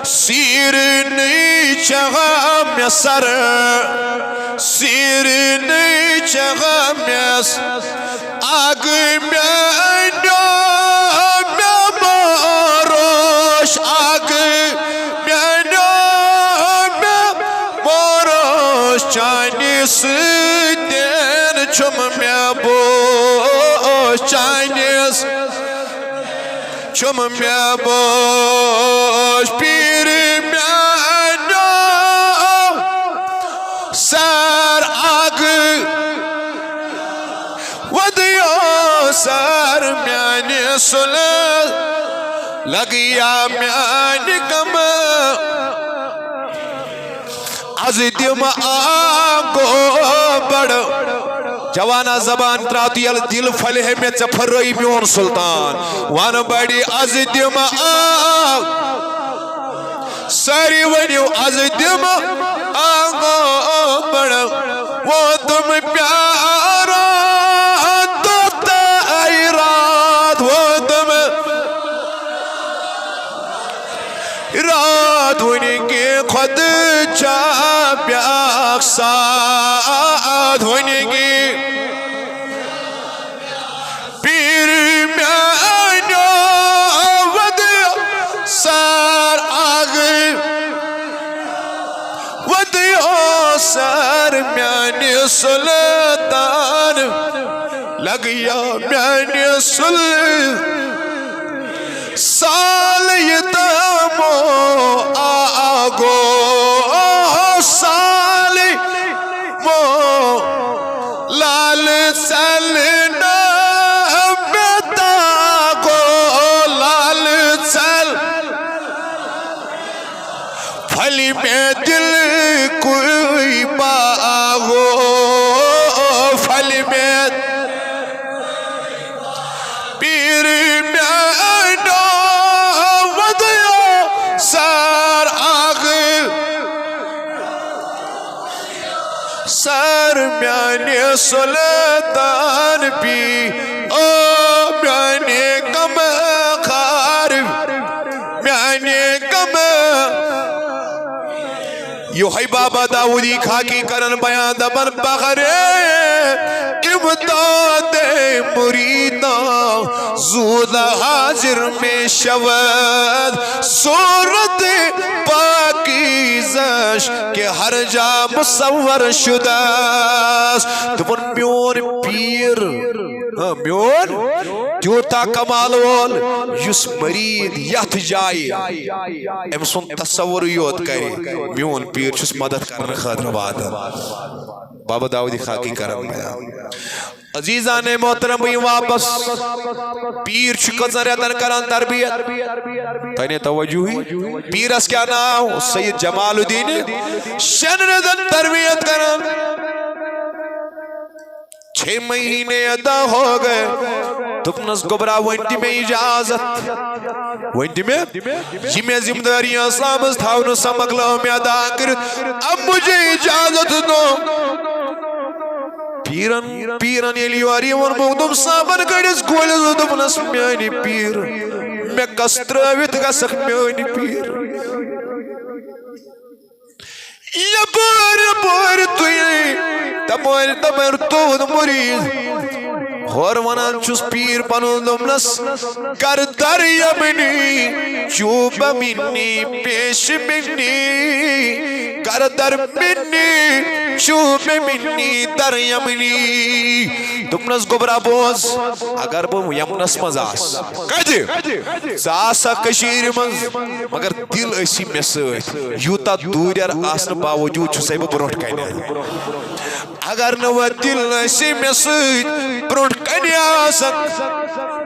سیر نی چغا مے سر سیر نی چغا میس آگ میانہ مے ماروش آگ میانہ مے ماروش چانی سدین چھم مے بوش چانیس چھم مے بوش پیر میانہ سر آگ ودیو سر میانہ سلطان لگیا میانہ کم از دم آگو بڑ جوانا زبان تراتی دل فلح میں چپھرائی میون سلطان وان بڑی از دم آگ ساری ونیو از دم آگو بڑ وہ تم پیارا دوتا ای رات وہ تم رات ونی کے خود چا پیاک ساتھ ونی کی پیر میانہ ودیو سر آگ ودیو سر میانہ سلطان لگیا میانہ سلطان سال یتامو آگو سال مو لال سلنا بیتا گو لال سل پھلی میں دل کوئی باغو پھلی میں پیر میانہ ودیو سر آگ سر میانہ سلطان پی او میانہ کم خار میانہ کم یو ہے بابا داودی خاکی کرن بیان دبن بغرے امداد مریدہ زود حاضر میں شود صورت پاکیزش کہ ہر جا مصور شداس دبن میون پیر میون تیوتا کمال وول یس مرید یت جائے ام سن تصور یوت کرے میون پیر چھس مدد کرن خاطر وعدہ بابا داودی خاکی کرم بیان عزیزان محترم واپس پیر چھکت ریتن کران تربیت تینے توجہ ہی پیرس کیا ناو سید جمال الدین شن ریتن تربیت کران 6 مہینے ادا ہو گئے دپنس گبرا ونٹی میں اجازت ونٹی میں یہ میں ذمہ داریاں اسلامس تھاون سمگلو میں ادا کرت اب مجھے اجازت دو پیرن یلی واری ون مودم صابن گڑس گولس دپنس میانی پیر میں کس تراوت گسک میانی پیر یا بار توی تمر تود مرید اور ونان چس پیر پنو دمنس کر در یمنی چوب منی پیش منی کر در منی چوب منی در یمنی دمنس گبرا بوز اگر بو یمنس مزاس کجی ساسا کشیر منز مگر دل اسی میں سوئی یوتا دوریر آسن باوجود چھسے بو بروٹ کہنے اگر نو دل سی میں سید برونٹ کنی آسن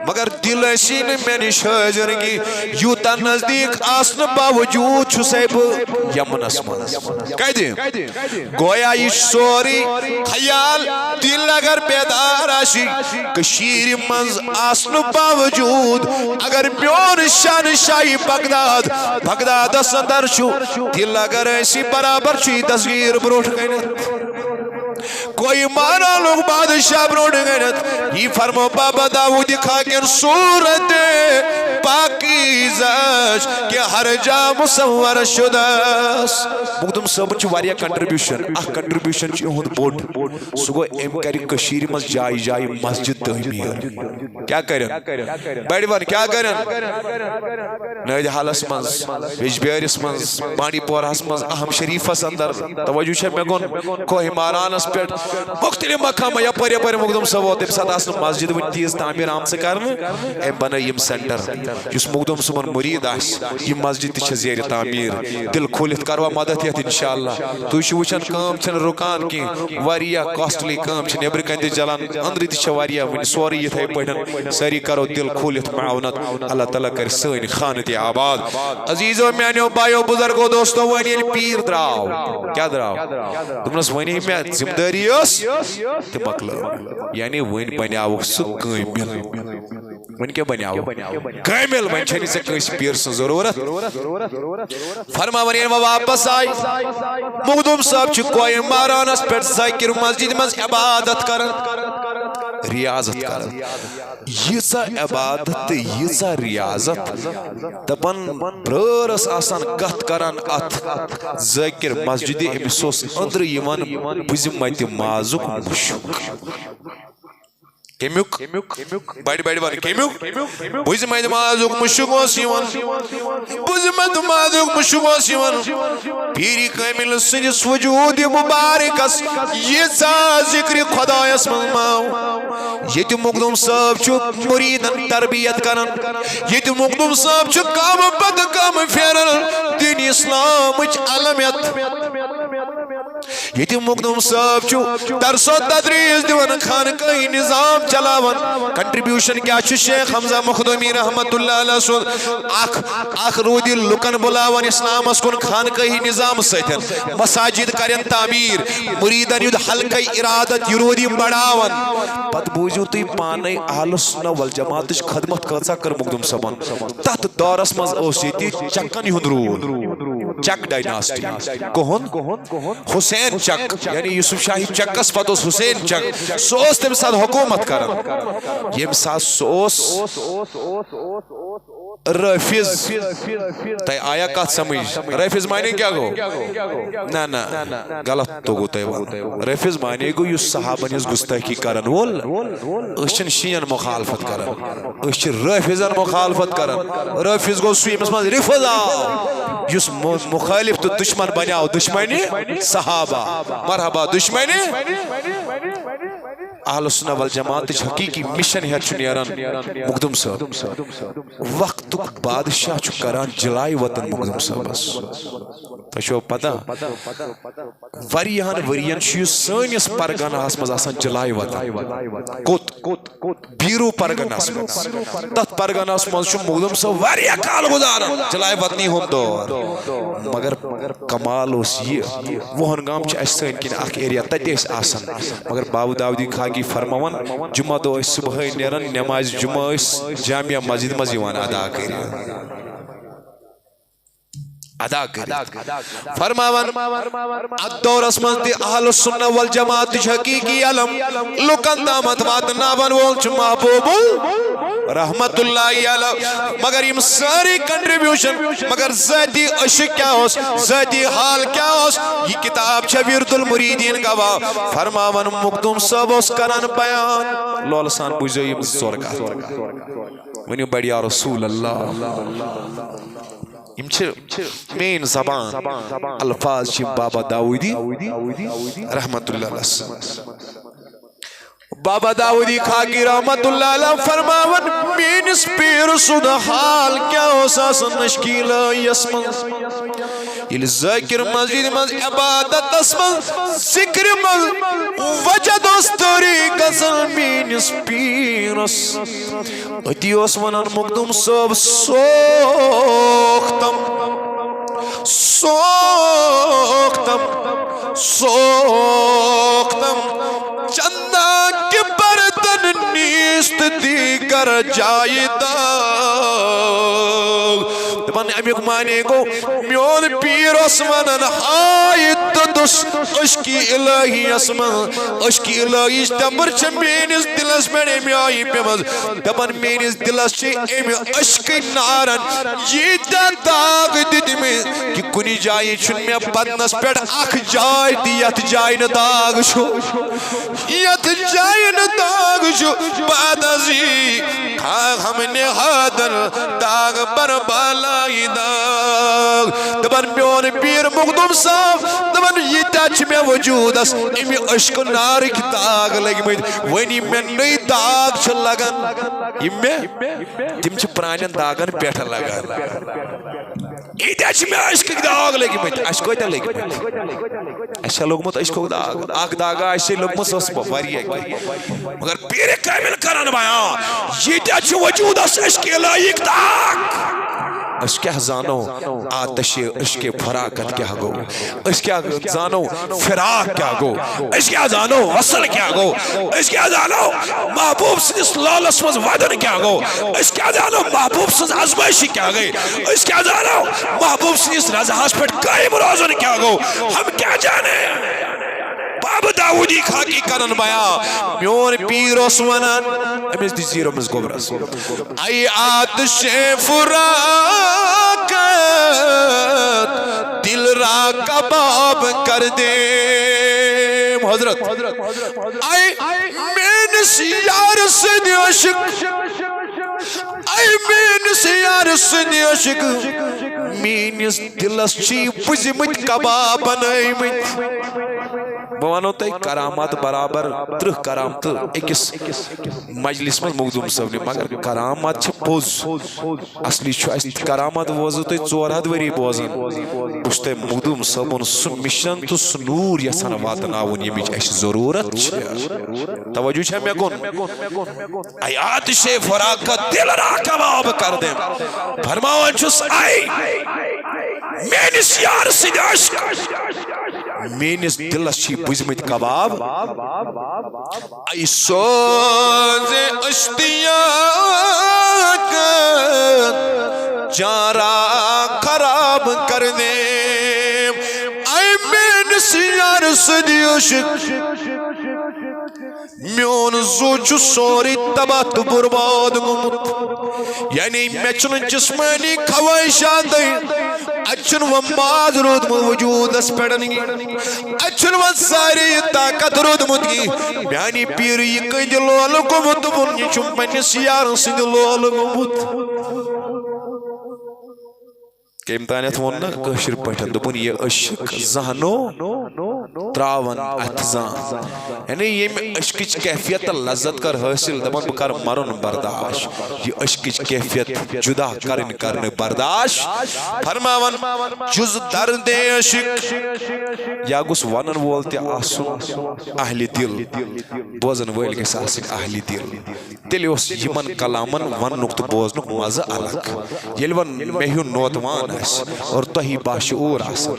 مگر دل سی میں نش حاضرگی یوتا نزدیک آسن باوجود چھسے بہ یمنس منز کہہ گویا یہ سوری خیال دل اگر بیدار آشی کشیر منز آسن باوجود اگر میون شان شاہی بغداد اندر چھو دل اگر ایسی برابر چھی تصویر بروٹ گئنت کوئی مانا لوگ بادشاہ بروٹ گئنت یہ فرمو بابا داؤد خاکن صورت پاکیزش کہ ہر جا مصور شدس مقدم صاحب چھ واریہ کنٹریبیوشن اخ کنٹریبیوشن چھ ہند بوڈ سگو ایم کری کشیر مز جائی جائی مسجد تعمیر کیا کرن بڑی بار کیا کرن نید حالس مز ویجبیارس مز بانڈی پورہس مز اہم شریفس اندر توجہ چھ میں گون کوہ مارانس پیٹ مختلف مقام یا پر مقدم صاحب تم ساتھ آسن مسجد ون تیز تعمیر آم سے کرن ایم بنا یم سینٹر جس مقدم صاحب مرید آس یہ مسجد تہ زیر تعمیر دل کھولت کروا مدد یت انشاءاللہ تو چھ وچھن کام چھن رکان کی واریہ کاسٹلی کام چھ نیبر کند چلان اندر تہ چھ واریہ ون سوری یتھے پٹن ساری کرو دل کھولت معاونت اللہ تعالی کر سین خانت آباد عزیزو میانیو بھائیو بزرگو دوستو ونی پیر دراو کیا دراو تمنس ونی میں ذمہ داری اس تہ مکلو یعنی ون بنیاو سہ کامل ون کیا بنیاو کامل ون چھنی سے کس پیر سن ضرورت فرما ونی واپس آئی مقدم صاحب چھ کوئی مارانس پہ ذاکر مسجد مز عبادت کرن ریاضت کرن یسا عبادت یسا ریاضت دپن برس آسان کت کران ات ذاکر مسجد امسوس اندر یوان بزمت مازک مشک کمیوک بڑی بڑی بار کمیوک بزمت مازک مشک وسیون بزمت مازک مشک وسیون پیری کامل سنس وجود مبارکس یسا ذکر خدایس من ماو یہ مقدم صاحب چھ مریدن تربیت کرن یہ مقدم صاحب چھ کام پت کام پھیرن دین اسلام چھ علمیت یہ مقدم صاحب چھ درس و تدریس دیون خانقاہی نظام چلاون کنٹریبیوشن کیا چھ شیخ حمزہ مخدومی رحمت اللہ علیہ سن اخ رودی لکن بلاون اسلام اسکن خانقاہی نظام سیتن مساجد کرن تعمیر مریدن ید حلقہ ارادت یرودی بڑھاون پت بوزیو تی پانے اہل سنہ والجماعت خدمت کرسا کر مقدم صاحبان تحت دورس مز اوسیتی چکن یہن رول چک ڈائناسٹی کہن حسین چک یعنی یوسف شاہی چکس پتوس حسین چک سوس تم ساتھ حکومت کرن یم ساتھ سوس رفیز تی آیا کات سمجھ رفیز معنی کیا گو نا نا غلط تو گو تی رفیز معنی گو یس صحابہ نیز گستاخی کرن وول اشن شین مخالفت کرن اشن رفیزن مخالفت کرن رفیز گو سوی مسمز رفضا یس مخالف تو دشمن بنیاو دشمنی صحابہ مرحبا دشمنی اہل سنہ والجماعت حقیقی مشن ہے چنیران مقدم صاحب وقت بادشاہ چھ کران جلائی وطن مقدم صاحب تشو پتا وریان وریان چھ سانس پرگناہس مز آسان جلائی وطن کوت بیرو پرگناہس مز تت پرگناہس مز چھ مقدم صاحب وریہ کال گزارن جلائی وطنی ہم دور مگر کمال اس یہ وہ ہنگام چھ اس سین کن اخ ایریا تتی اس آسان مگر بابو داودی خاکی فرماون جمعہ دو اس صبح نیرن نماز جمعہ اس جامعہ مسجد مز یوان ادا کری فرماون الدور اسمن دی اہل السنہ والجماعت حقیقی علم لکن دامت واتناون وولچ محبوب رحمت اللہ علیہ مگر یم ساری کنٹریبیوشن مگر ذاتی عشق کیا ہوس ذاتی حال کیا ہوس یہ کتاب چھ ورد المریدین گواہ فرماون مقدم صاحب اس کرن بیان لولسان بوزو یم زورگا ونیو بڑیا رسول اللہ مین زبان الفاظ چھ بابا داودی رحمت اللہ علیہ بابا داؤدی خاکی رحمت اللہ علیہ فرماون مینس پیر سن حال کیا ہو ساسن مشکیل یسمن یل ذکر مسجد مز عبادت اسمن ذکر مز وجد استوری گزل مینس پیرس اتی اسمنان مقدم صاحب سوختم چندہ کے برتن نیست دیگر جائے داغ دبان امیق مانے گو میون پیر اسمانن حایت دس عشقی الہی اسمان عشقی الہی اشتبر چھ مینس دلس میں امی آئی پیمز دبان مینس دلس چھ امی عشقی نارن یہ داغ دیدی میں کہ کنی جائے چھن میں بدنس پیڑ اخ جائے دی یت جائے نا داغ شو یت جائے نا داغ شو بعد ازی ہم نے حادر داغ بر بالائی داغ دبن میون پیر مقدم صاحب دبن یہ تاچ میں وجود اس امی عشق نار کی داغ لگی مجھ ونی میں نئی داغ چھ لگن میں تم چھ پرانین داغن پیٹھ لگن ایتاچ میں عشق کی داغ لگی مجھ عشق ہوتا لگی مجھ ایسا لوگ مت عشق ہوتا آگ داغا ایسے لوگ مت سوس بفاری ہے مگر پیر کامل کرن بایا یہ تاچ وجود اس عشق الہی داغ عشق زانو آتش عشق فراقت کیا گو عشق زانو فراق کیا گو عشق زانو وصل کیا گو عشق زانو محبوب سنس لالس مز وعدن کیا گو عشق زانو محبوب سنس ازمائشی کیا گئی عشق زانو محبوب سنس رضاحس پر قائم روزن کیا گو ہم کیا جانے بابا داؤدی خاکی کرن بایا میون پیر اسمانان امیز دی زیرو مز گوبرس ای آتش فراقت دل را کباب کر دے حضرت ای مینس یار سن عشق ای مینس یار سن عشق مینس دلس چی بزمت کباب بنائیمت بوانو تے کرامات برابر ترہ کرامت ایکس مجلس میں مقدوم صاحب نے مگر کرامات چھ پوز اصلی چھو اس کرامات ووزو تے 4 وری بوزن اس تے مقدوم صاحب سن مشن تو سنور یا سنوات ناون یہ مجھ ایش ضرورت چھ توجہ چھے میں کن آیات شے فراقت دل را کباب کر دیں فرماوان چھس آئی مینس یار سید عشق مینس دلس چھی بزمت کباب ای سوز اشتیاق جارا خراب کر دے ای مینس یار سید عشق میون زوچ سوری تبات برباد گمت یعنی میں چن جسمانی خواہشات دیں اچھن و ماز رود موجود اس پیڑنگی اچھن و ساری طاقت رود مدگی میانی پیر یہ کئی دلو علکو مدبن یہ چمپنی سیار سی دلو علکو مد کہ امتحانیت موننا کشر پٹھن دبن یہ عشق زہنو تراون اتزان یعنی یہ عشق کی کیفیت لذت کر حاصل دبن بکر مرن برداشت یہ عشق کی کیفیت جدا کرن برداشت فرماون جز درد عشق یا گس ونن وولتے آسن اہل دل بوزن ویل گس آسن اہل دل تیلی اس یمن کلامن ون نقط بوزنک مزہ الگ یل ون میہون نوتوان اس اور تہی باشعور آسن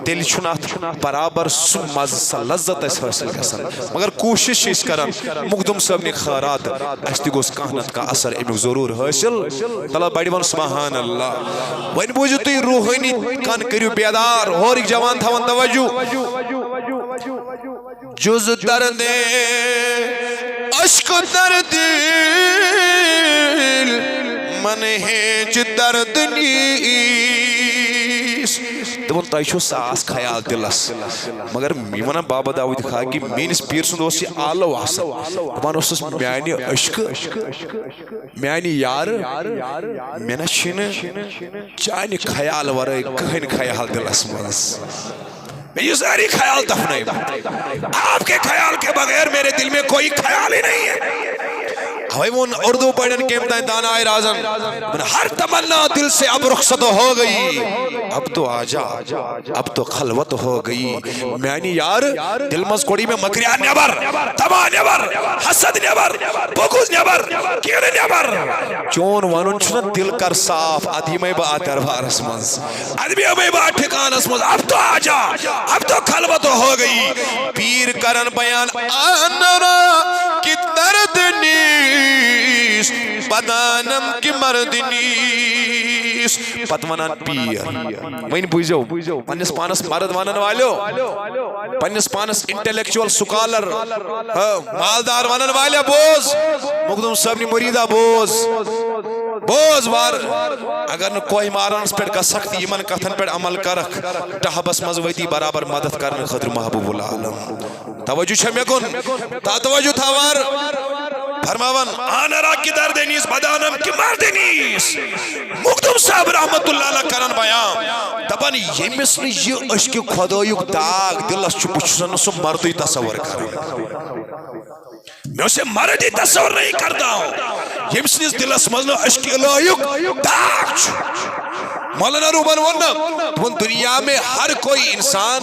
تیلی چھنات برابر سن مزہ سا لذت اس حاصل گسن مگر کوشش اس کرن مقدم صاحب نے خیرات اس تگوس کہنت کا اثر امیک ضرور حاصل طلب بڑی ون سبحان اللہ وین بوجھو تی روحانی کان کریو بیدار اور ایک جوان تھا ون توجہ جز درد عشق درد من ہیچ درد نیس دبن تائشو ساس خیال دلس مگر میمانا بابا داؤد خاکی مینس پیر سن دوستی آلو آسا دبن اسس میانی عشق میانی یار مینا شن چانی خیال ورائے کہن خیال دلس منس یہ ساری خیال دفنے آپ کے خیال کے بغیر میرے دل میں کوئی خیال ہی نہیں ہے ہوئی وہ اردو پڑھن کے امتحان دانائے رازم ہر تمنا دل سے اب رخصت ہو گئی اب تو آجا اب تو خلوت ہو گئی میں یار دل مز کوڑی میں مکریان نیبر تما نیبر حسد نیبر بغض نیبر کین نیبر چون وانون چھنا دل کر صاف ادھی میں با دربارس منز ادھی میں با ٹھکانس منز اب تو آجا اب تو خلوت ہو گئی پیر کرن بیان آنرا کی درد نیس بدانم کی مرد نیس پتوانان پیر وین بوزیو پنس پانس مرد وانن والیو پنس پانس انٹلیکچوال سکالر مالدار وانن والیا بوز مقدم صاحب نی مریدہ بوز وار اگر نو کوئی مارانس پیڑ کا سختی ایمن کتھن پیڑ عمل کرک ٹہبس مزویتی برابر مدد کرنے خطر محبوب العالم توجہ چھے میں کن تا توجہ تھا وار فرماون آنرا کی درد نیس بدانم کی مرد نیس مقدم صاحب رحمت اللہ علیہ کرن بیان دبن یہ مثل یہ عشق خدایوک داغ دل اس چپچھن سو مردی تصور کرن میں اسے مردی تصور نہیں کرتا ہوں یہ مثل دل اس مزنو عشق الہیوک داغ مولانا روبن ورنہ دنیا میں ہر کوئی انسان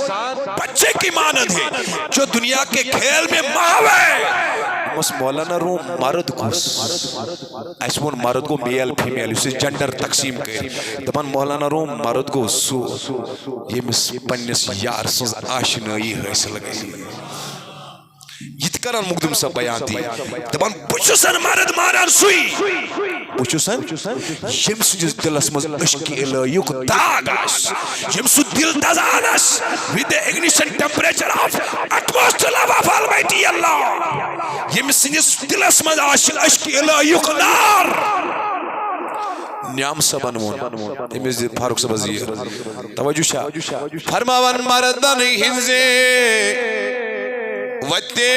بچے کی مانند ہے جو دنیا کے کھیل میں ماوے اس مولانا روم مرد کو اسمون مرد کو میل فیمیل اسے جنڈر تقسیم کرے دبان مولانا روم مرد کو سو یہ مس پنیس یار سنز آشنائی حاصل گئی یت کرن مقدم صاحب بیان تھی دبان بچسن مرد ماران سوئی بچسن یمس جس دلس مز عشق الہیوک داغ اس یمس دل تزانس with the ignition temperature of atmosphere of Almighty Allah یمس جس دلس مز عشق الہیوک نار نیام سبن مون یمس فاروق صاحب وزیر توجہ شاہ فرماون مردن ہنزے وتے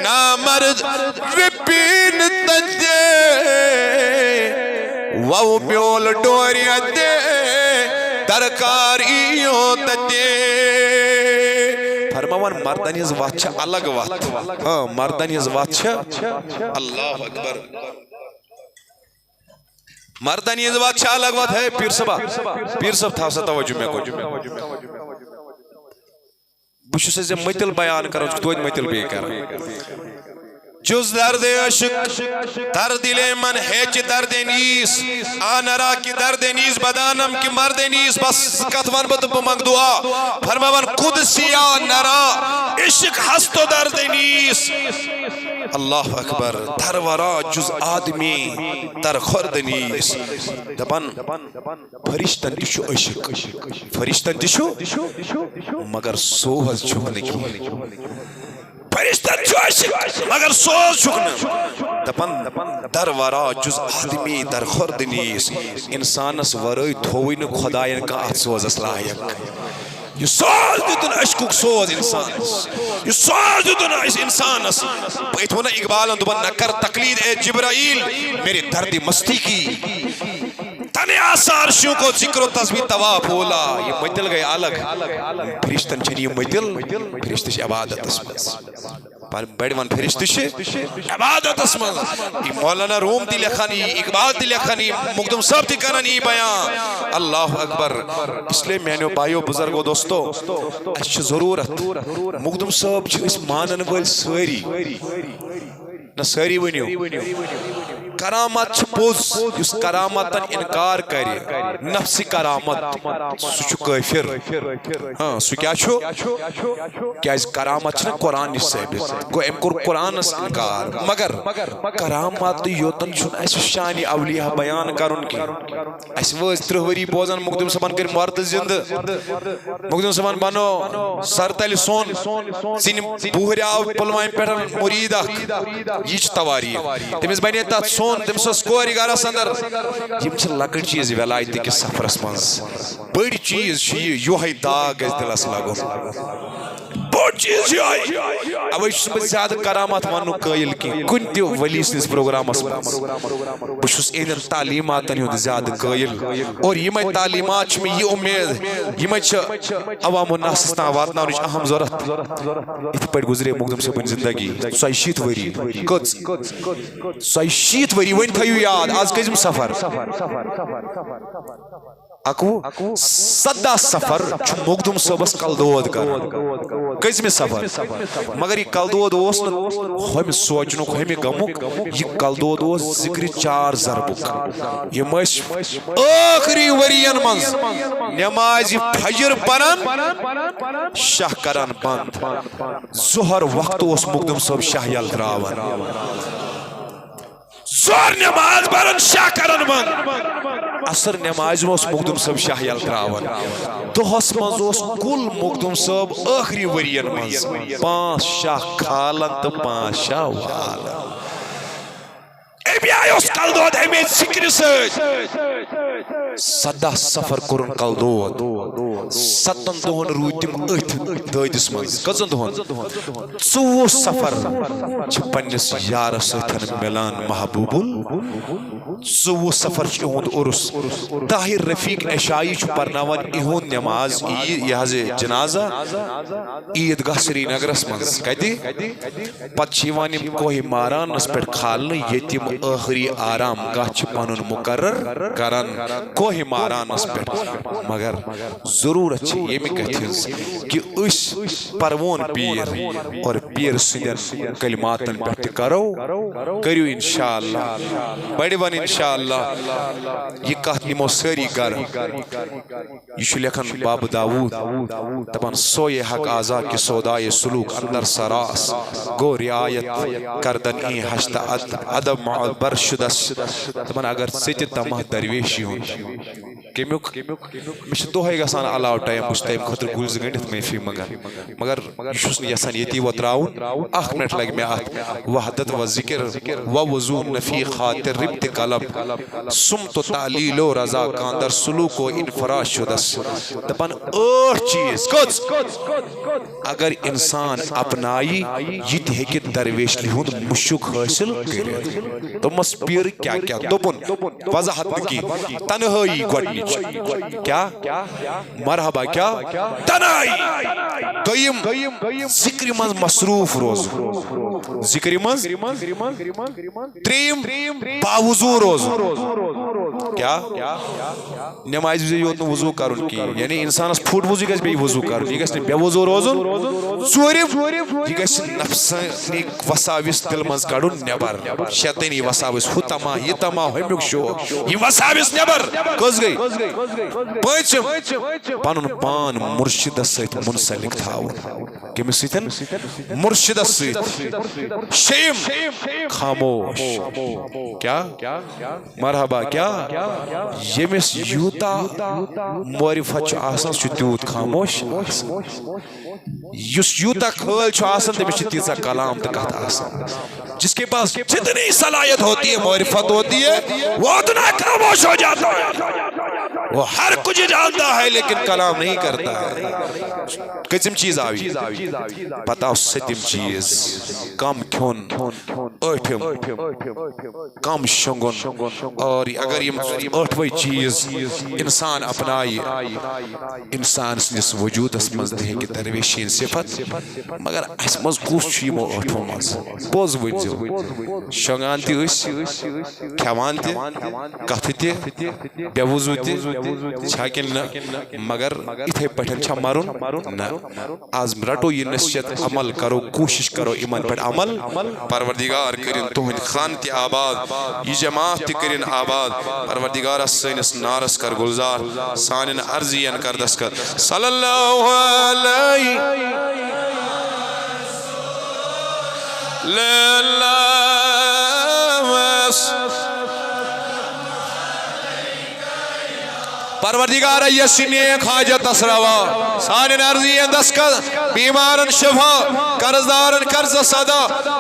نامرد وپین تجے وو بیول ڈوریا دے درکاریوں تجے فرماون مردانیز وات چھا الگ وات مردانیز وات چھا اللہ اکبر مردانیز وات چھا الگ وات ہے پیر صاحب تھا سا توجہ میں کو بچو سے متل بیان کرو تو متل بھی کرو جز درد عشق درد دل من ہیچ درد نیس آنرا کی درد نیس بدانم کی مرد نیس بس کتوان بطب منگ دعا فرماون قدسیا نرا عشق ہست و درد نیس اللہ اکبر در ورا جز آدمی در خورد نیس دبن فرشتن تشو عشق فرشتن تشو مگر سوہز چھکنے کی فرشتن چھو عشق مگر سوہز چھکنے دبن در ورا جز آدمی در خورد نیس انسانس ورائی تھوئن خدایان کا آت سوز اسلائیک یہ سوز دیتن عشقک سوز انسانس یہ سوز دیتن انسانس پیتونا اقبالن دبن نکر تقلید اے جبرائیل میرے درد مستی کی تنے آثار شیوں کو ذکر و تصویر تواف ہولا یہ مجدل گئے الگ فرشتن چھنی مجدل فرشتش عبادت اسمس بیڑوان فرشتش عبادت اسمس مولانا روم دی لکھانی اقبال دی لکھانی مقدم صاحب دی کرنی بیان اللہ اکبر اس لئے میں نے بھائیو بزرگو دوستو اچھ ضرورت مقدم صاحب چھو اس مانن وال سوری نہ سوری ونیو کرامت چھ پوز اس کرامتن انکار کری نفسی کرامت سو کافر ہاں سو کیا چھو کیا اس کرامت چھنا قرآن اس سے گو ام کر قرآن اس انکار مگر کرامت یوتن چھن اس شانی اولیاء بیان کرن کی اس وز ترہوری بوزن مقدم سبان کر مرد زند مقدم سبان بانو سرطل سون سین بوہری آو پلوائن پیٹر مرید یہ چھ تواری تمیز بینی تا سون تم سس کوری گارا سندر یم چھ لکڑ چیز ولایت کے سفرس منز بڑی چیز چھ یوہی داغ اس دلس لگو بڑ بوڑ چیز یہ اوے چھس بہ زیادہ کرامات ونو قائل کی کن تہ ولی سنس پروگرامس بہ چھس ان تعلیمات ہند زیادہ قائل اور یمے تعلیمات چھ میں یہ امید یمے چھ عوام الناس تام واتناونچ اہم ضرورت ات پٹ گزرے مقدم صاحب زندگی 160 وری کچ 160 وری ون تھیو یاد آج کزم سفر اکو 17 سفر چھ مقدم صاحبس کلدود کر کزم سفر مگر یہ کلدود اوس ہم سوچنک ہم غمک یہ کلدود اوس ذکر 4 ضربک یم آخری ورین منز نماز فجر پرن شاہ کران بند ظہر وقت اوس مقدم صاحب شاہ یل تراون ظہر نماز پرن شاہ کران بند عصر نماز اوس مقدم صاحب شاہ یل تراون دہس مز اوس کل مقدم صاحب آخری ورین مز 5 شاہ کھالن تو 5 شاہ والن امی آئیوس کلدود ہمیں ذکر سج 17 سفر کرن کلدود 7 دہن روی تم ات دادس من کزن دہن 4 سفر چھ پنس یارس ستن ملان محبوب 4 سفر چھ اہند عرس طاہر رفیق عشائی چھ پرناون اہند نماز یہ جنازہ عیدگاہ سری نگرس من کتی پت چھ کوہ مارانس پہ کھالن یتیم آخری آرام گاہ چھ پنن مقرر کرن کوہ مارانس پہ مگر ضرورت چھ یہ کتھز کہ اس پروون پیر اور پیر سندن کلماتن پہ کرو کریو انشاءاللہ بڑی ون انشاءاللہ یہ کت نمو ساری گر یہ لکھن باب داود دپان سوئے حق آزا کی سودائے سلوک اندر سراس گو رعایت کردن این حشت ادب معبر شدس دپان اگر ستی تمہ درویشی ہوں کمیوک مش دہے گسان علاو ٹائم بس ٹائم خطر گلز گنڈت میں فی مگر یشس یسان یتی وتراون 1 منٹ لگ میں ات وحدت و ذکر و وضو نفی خاطر ربط قلب سمت و تعلیل و رضا کاندر سلوک و انفراش شدس دپان 8 چیز کچھ اگر انسان اپنائی یہ ہیکہ درویش لہند مشک حاصل کرے تو مس پیر کیا کیا دوپن وضاحت کی تنہائی گوڑنی کیا مرحبا کیا تنہائی دویم ذکر من مصروف روز ذکر من تریم باوضو روز کیا نماز وزی یوت وضو کرن کی یعنی انسان اس پھوٹ وضو گژھِ بیٚیہِ وضو کرن یہ گژھِ بے وضو روزن ژوٗرِم یہ گژھِ نفسانی وساوس دل منٛز کڑن نٮ۪بر شیطٲنی وساوس ہُہ تما یہ تما ہمیُک شوق یہ وساوس نٮ۪بر کٔژ گٔے پٲنٛژِم پنُن پان مرشدس سۭتۍ منسلک تھاوُن کٔمِس سۭتۍ مرشدس سۭتۍ شیٚیِم خاموش کیا مرحبا کیا یمس یوتا معرفت چھ آسان چھ تیوت خاموش یس یوتا کھل چھ آسان تمس چھ تیزا کلام تہ کتھ آسان جس کے پاس جتنی صلاحیت ہوتی ہے معرفت ہوتی ہے وہ اتنا خاموش ہو جاتا ہے وہ ہر کچھ جانتا ہے لیکن کلام نہیں کرتا ہے کچم چیز آوی پتا ستم چیز کم کھون اٹھم کم شنگن اور اگر یہ 8ویں چیز انسان اپنائی انسان سنس وجودس مز دے کہ درویشین صفت مگر اس مز کس یمو 8 مز پوز ونزو شنگان تہ کھوان تہ کتھ تہ بے وضو تہ چھاکن مگر اتھے پٹھن چھ مرن نہ آز رٹو یہ نصیحت عمل کرو کوشش کرو ایمان پر عمل پروردگار کرن تہند خان تہ آباد یہ جماعت تہ کرن آباد پروردگار سینس نارس کر گلزار سانن عرضین کر دس کر صلی اللہ علیہ پروردگار یسنی حاجت اسروا سانن عرضین دس کر بیمارن شفا قرضدارن قرض صدا